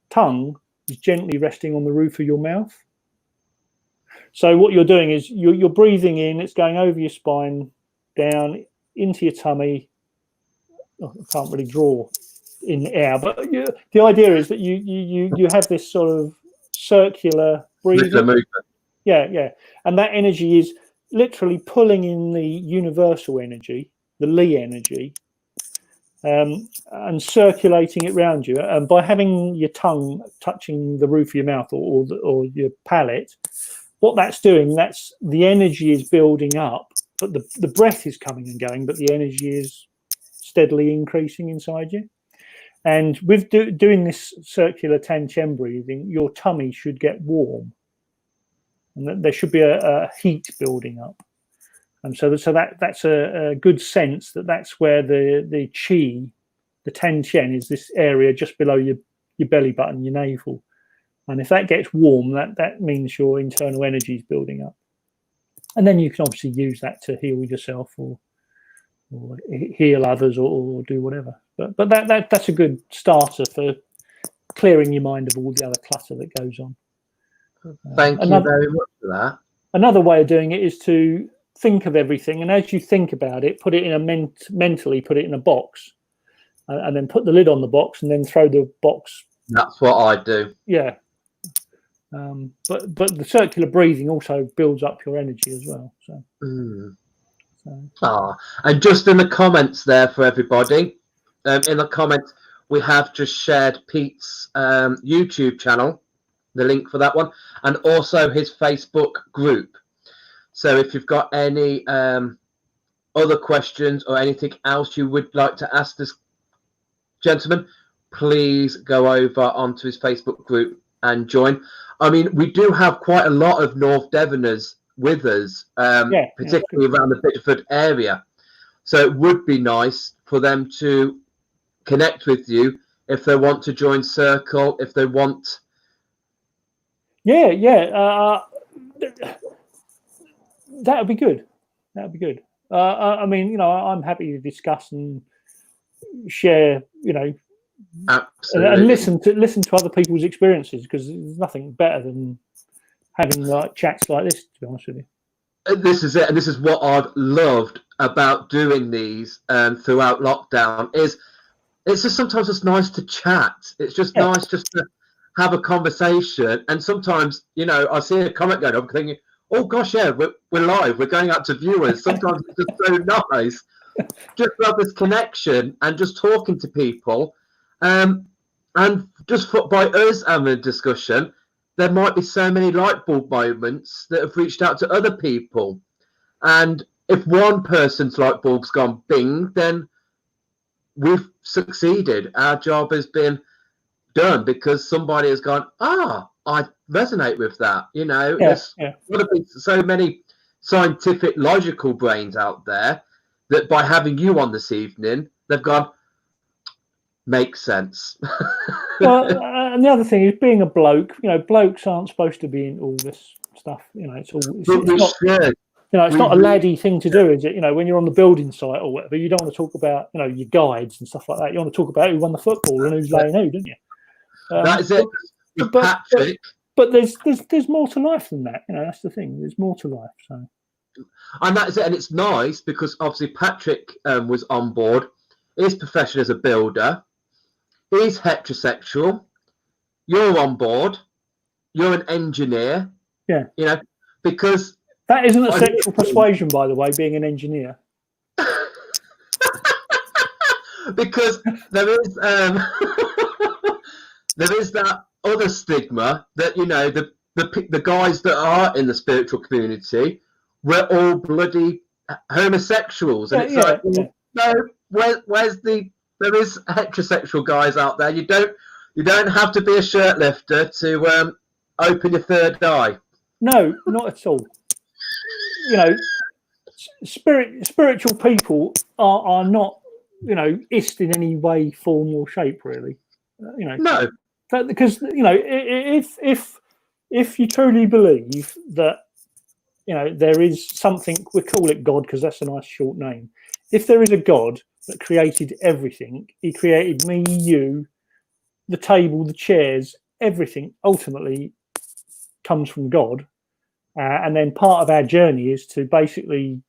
tongue is gently resting on the roof of your mouth. So what you're doing is you're breathing in, it's going over your spine, down into your tummy. I can't really draw in the air, but the idea is that you have this sort of circular breathing. Yeah, and that energy is literally pulling in the universal energy, the Li energy, and circulating it around you. And by having your tongue touching the roof of your mouth or your palate, what that's doing, that's the energy is building up, but the breath is coming and going, but the energy is steadily increasing inside you. And with doing this circular Tanchen breathing, your tummy should get warm, and there should be a heat building up. And so that's a good sense that's where the qi, the Tanchen, is this area just below your belly button, your navel. And if that gets warm, that means your internal energy is building up. And then you can obviously use that to heal yourself or heal others or do whatever. But that's a good starter for clearing your mind of all the other clutter that goes on. Thank you very much for that. Another way of doing it is to think of everything, and as you think about it, put it in mentally put it in a box, and then put the lid on the box, and then throw the box. That's what I do. Yeah. But the circular breathing also builds up your energy as well. So. And just in the comments there for everybody, in the comments we have just shared Pete's YouTube channel, the link for that one, and also his Facebook group. So if you've got any other questions or anything else you would like to ask this gentleman, please go over onto his Facebook group and join. I mean, we do have quite a lot of North Devoners with us, particularly around the Bideford area. So it would be nice for them to connect with you if they want to join Circle, if they want. That would be good. That would be good. I mean, I'm happy to discuss and share, Absolutely. and listen to other people's experiences, because there's nothing better than having like chats like this, to be honest with you. This is it, and this is what I've loved about doing these throughout lockdown. Is it's just sometimes it's nice to chat. It's just nice just to have a conversation. And sometimes, I see a comment going up thinking, oh gosh, yeah, we're live, we're going out to viewers. Sometimes it's just so nice just to have this connection and just talking to people. And just by us having a discussion, there might be so many light bulb moments that have reached out to other people. And if one person's light bulb's gone bing, then we've succeeded. Our job has been done because somebody has gone, I resonate with that. There's got to be so many scientific, logical brains out there that by having you on this evening, they've gone, makes sense. Well, and the other thing is, being a bloke, blokes aren't supposed to be in all this stuff. It's not a laddie thing to do, is it? When you're on the building site or whatever, you don't want to talk about, your guides and stuff like that. You want to talk about who won the football and who's laying who, don't you? That is it. Patrick. But there's more to life than that. That's the thing. There's more to life. So. And that's it. And it's nice because obviously Patrick was on board. His profession as a builder. He's heterosexual. You're on board. You're an engineer. Yeah. Because that isn't a sexual persuasion, by the way, being an engineer. Because there is there is that other stigma that the guys that are in the spiritual community, we're all bloody homosexuals, and no, where's the there is heterosexual guys out there. You don't have to be a shirt lifter to open your third eye. No, not at all. You know, spiritual people are not, you know, ist in any way, form, or shape, really. You know, No. because you know, if you truly believe that, you know, there is something, we call it God because that's a nice short name. If there is a God that created everything, he created me, you, the table, the chairs, everything ultimately comes from God. And then part of our journey is to basically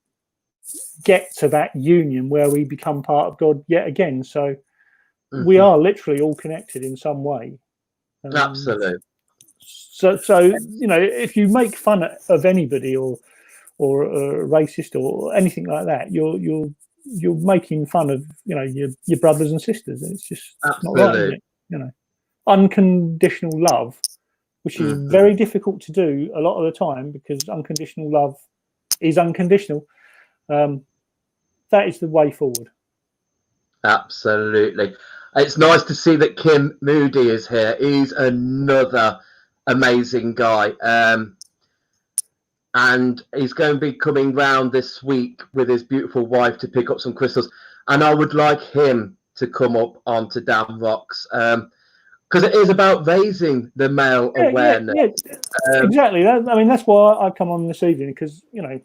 get to that union where we become part of God yet again. So we are literally all connected in some way. Absolutely. So you know, if you make fun of anybody or racist or anything like that, you're making fun of, you know, your brothers and sisters, and it's just not right, is it? You know, unconditional love, which is very difficult to do a lot of the time because unconditional love is unconditional. That is the way forward. Absolutely. It's nice to see that Kim Moody is here. He's another amazing guy. And he's going to be coming round this week with his beautiful wife to pick up some crystals. And I would like him to come up onto Dan Rocks, because it is about raising the male awareness. Yeah, exactly. I mean, that's why I come on this evening, because, you know,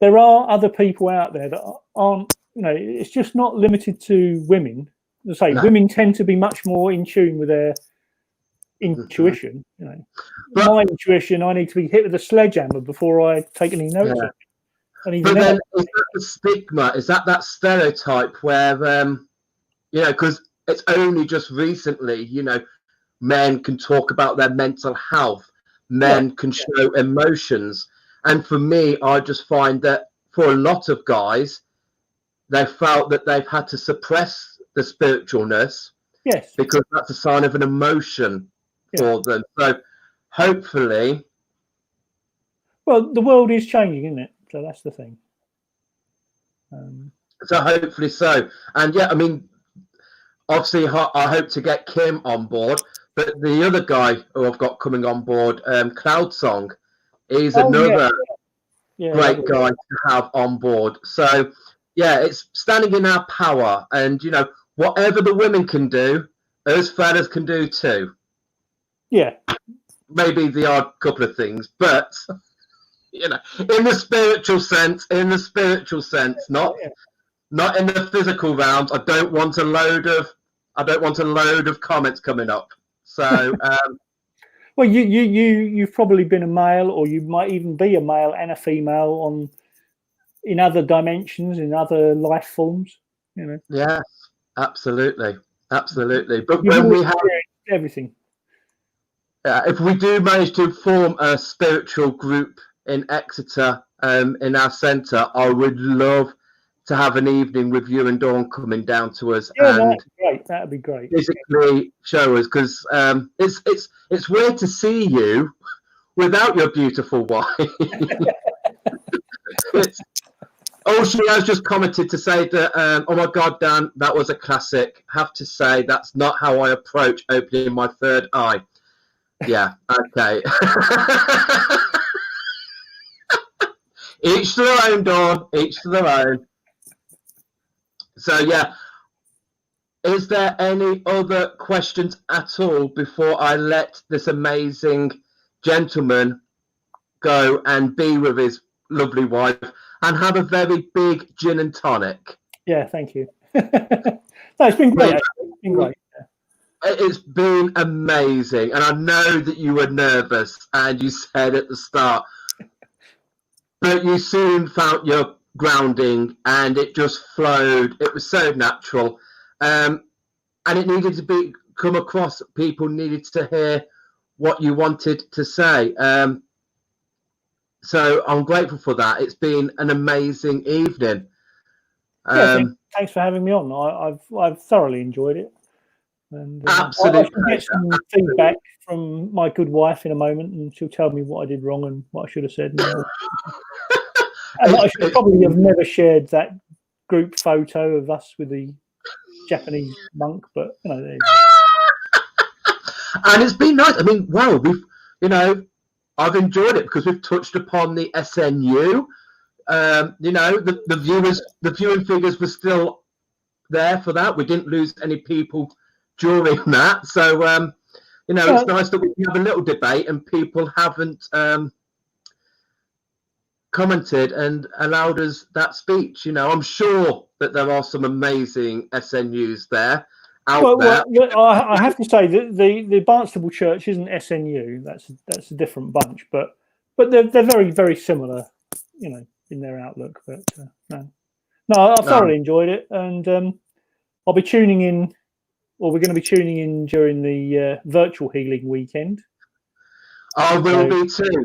there are other people out there that aren't, you know, it's just not limited to women. As I say, women tend to be much more in tune with their intuition. You know, my intuition, I need to be hit with a sledgehammer before I take any notice of it. And even but then, is that the stigma? Is that stereotype where, you know, because it's only just recently, you know, men can talk about their mental health, men can show emotions. And for me, I just find that for a lot of guys, they felt that they've had to suppress the spiritualness, because that's a sign of an emotion for them. So hopefully, well, the world is changing, isn't it? So that's the thing. So hopefully so. And yeah, I mean, obviously I hope to get Kim on board, but the other guy who I've got coming on board, Cloud Song, is another great guy to have on board. So yeah, it's standing in our power, and you know, whatever the women can do, us fellas can do too. Yeah, maybe the odd couple of things, but you know, in the spiritual sense, not in the physical realms. I don't want a load of comments coming up. So well, you've probably been a male, or you might even be a male and a female in other dimensions, in other life forms. You know. Yes, absolutely. But when we have everything, if we do manage to form a spiritual group in Exeter, in our centre, I would love to have an evening with you and Dawn coming down to us, and that'd be great. Physically show us, because it's weird to see you without your beautiful wife. She has just commented to say that, oh my God, Dan, that was a classic. Have to say, that's not how I approach opening my third eye. Yeah, okay. Each to their own, Dawn. Each to their own. So, yeah. Is there any other questions at all before I let this amazing gentleman go and be with his lovely wife and have a very big gin and tonic? Yeah, thank you. No, it's been great. It's been great. It's been amazing, and I know that you were nervous, and you said at the start, but you soon found your grounding, and it just flowed. It was so natural, and it needed to come across. People needed to hear what you wanted to say. So I'm grateful for that. It's been an amazing evening. Thanks for having me on. I've thoroughly enjoyed it. And absolutely. I should get some feedback from my good wife in a moment, and she'll tell me what I did wrong and what I should have said. And I should probably have never shared that group photo of us with the Japanese monk, but there you go. And it's been nice. I mean, wow, I've enjoyed it because we've touched upon the SNU. The viewing figures were still there for that. We didn't lose any people during that. So, it's nice that we can have a little debate and people haven't commented and allowed us that speech. I'm sure that there are some amazing SNUs there out there. Well, I have to say that the Barnstable Church isn't SNU. That's a different bunch, but they're very, very similar, in their outlook. But no, I thoroughly enjoyed it, and I'll be tuning in, or we're going to be tuning in during the virtual healing weekend. I will be too.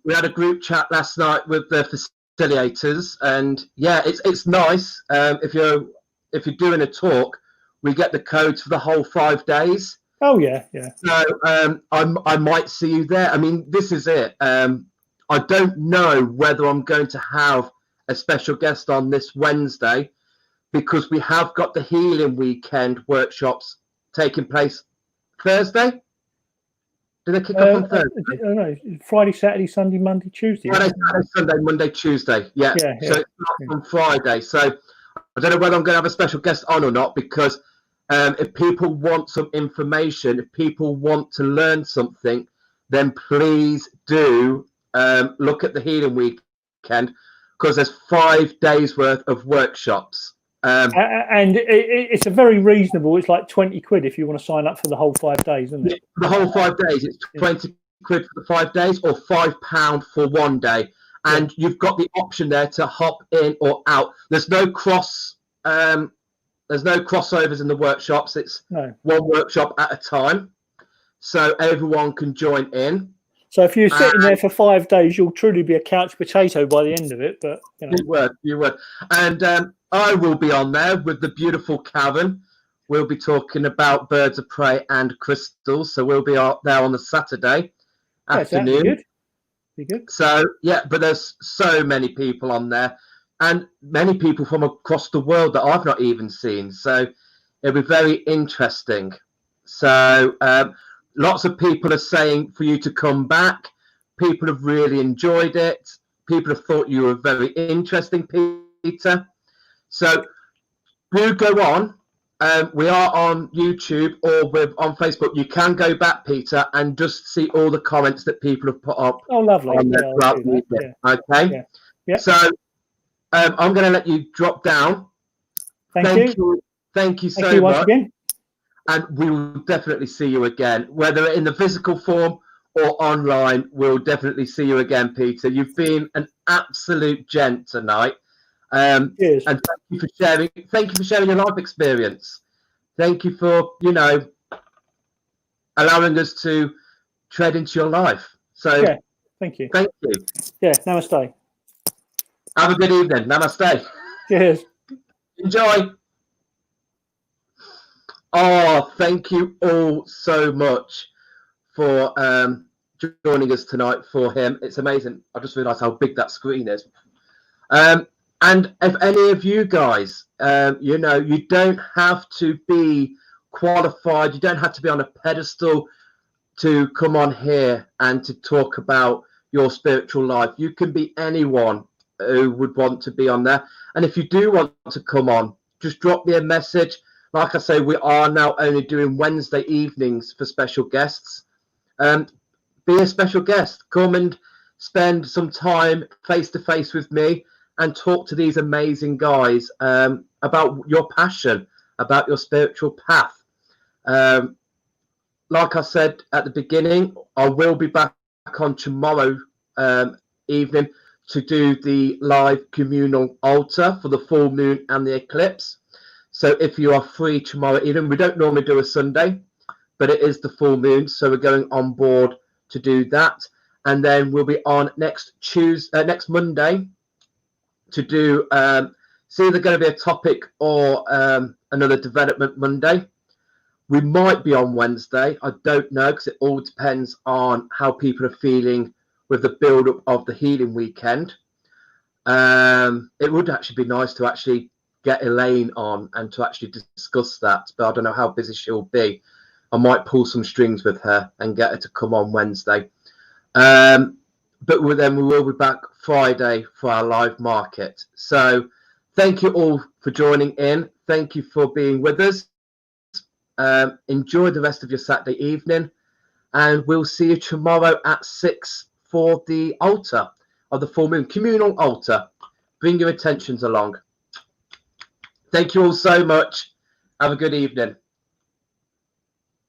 We had a group chat last night with the facilitators, and it's nice. If you're doing a talk, we get the codes for the whole 5 days. Oh yeah. So I might see you there. I mean, this is it. I don't know whether I'm going to have a special guest on this Wednesday because we have got the healing weekend workshops taking place Thursday. Do they kick off on Thursday? No, Friday, Saturday, Sunday, Monday, Tuesday. Friday, Saturday, Sunday, Monday, Tuesday. Yeah. So it's not on Friday. So I don't know whether I'm going to have a special guest on or not because if people want some information, if people want to learn something, then please do look at the healing weekend because there's 5 days worth of workshops. And it's a very reasonable. It's like 20 quid if you want to sign up for the whole 5 days, isn't it? The whole 5 days. It's 20 quid for the 5 days, or £5 for 1 day, and you've got the option there to hop in or out. There's no crossovers in the workshops. It's one workshop at a time, so everyone can join in. So if you're sitting there for 5 days, you'll truly be a couch potato by the end of it. But you would, and I will be on there with the beautiful Karen. We'll be talking about birds of prey and crystals. So we'll be out there on the Saturday afternoon. Be good. So but there's so many people on there, and many people from across the world that I've not even seen. So it'll be very interesting. So lots of people are saying for you to come back. People have really enjoyed it. People have thought you were very interesting, Peter. So do go on. We are on YouTube or on Facebook. You can go back, Peter, and just see all the comments that people have put up. Oh, lovely. Okay. Yeah. So I'm going to let you drop down. Thank you. Thank you so much. Once again. And we will definitely see you again, whether in the physical form or online. We'll definitely see you again, Peter. You've been an absolute gent tonight. Cheers. And thank you for sharing your life experience. Thank you for allowing us to tread into your life. So thank you. Namaste. Have a good evening. Namaste. Cheers. Enjoy. Oh, thank you all so much for joining us tonight for him. It's amazing. I just realised how big that screen is. And if any of you guys, you don't have to be qualified. You don't have to be on a pedestal to come on here and to talk about your spiritual life. You can be anyone who would want to be on there. And if you do want to come on, just drop me a message. Like I say, we are now only doing Wednesday evenings for special guests. Be a special guest. Come and spend some time face to face with me and talk to these amazing guys about your passion, about your spiritual path. Like I said at the beginning, I will be back on tomorrow evening to do the live communal altar for the full moon and the eclipse. So if you are free tomorrow evening, we don't normally do a Sunday, but it is the full moon, so we're going on board to do that. And then we'll be on next Monday to do it's either going to be a topic or another development Monday. We might be on Wednesday. I don't know, because it all depends on how people are feeling with the build-up of the healing weekend. It would actually be nice to actually get Elaine on and to actually discuss that, but I don't know how busy she'll be. I might pull some strings with her and get her to come on Wednesday. But then we will be back Friday for our live market. So thank you all for joining in. Thank you for being with us. Enjoy the rest of your Saturday evening, and we'll see you tomorrow at 6 for the altar of the full moon, communal altar. Bring your intentions along. Thank you all so much. Have a good evening.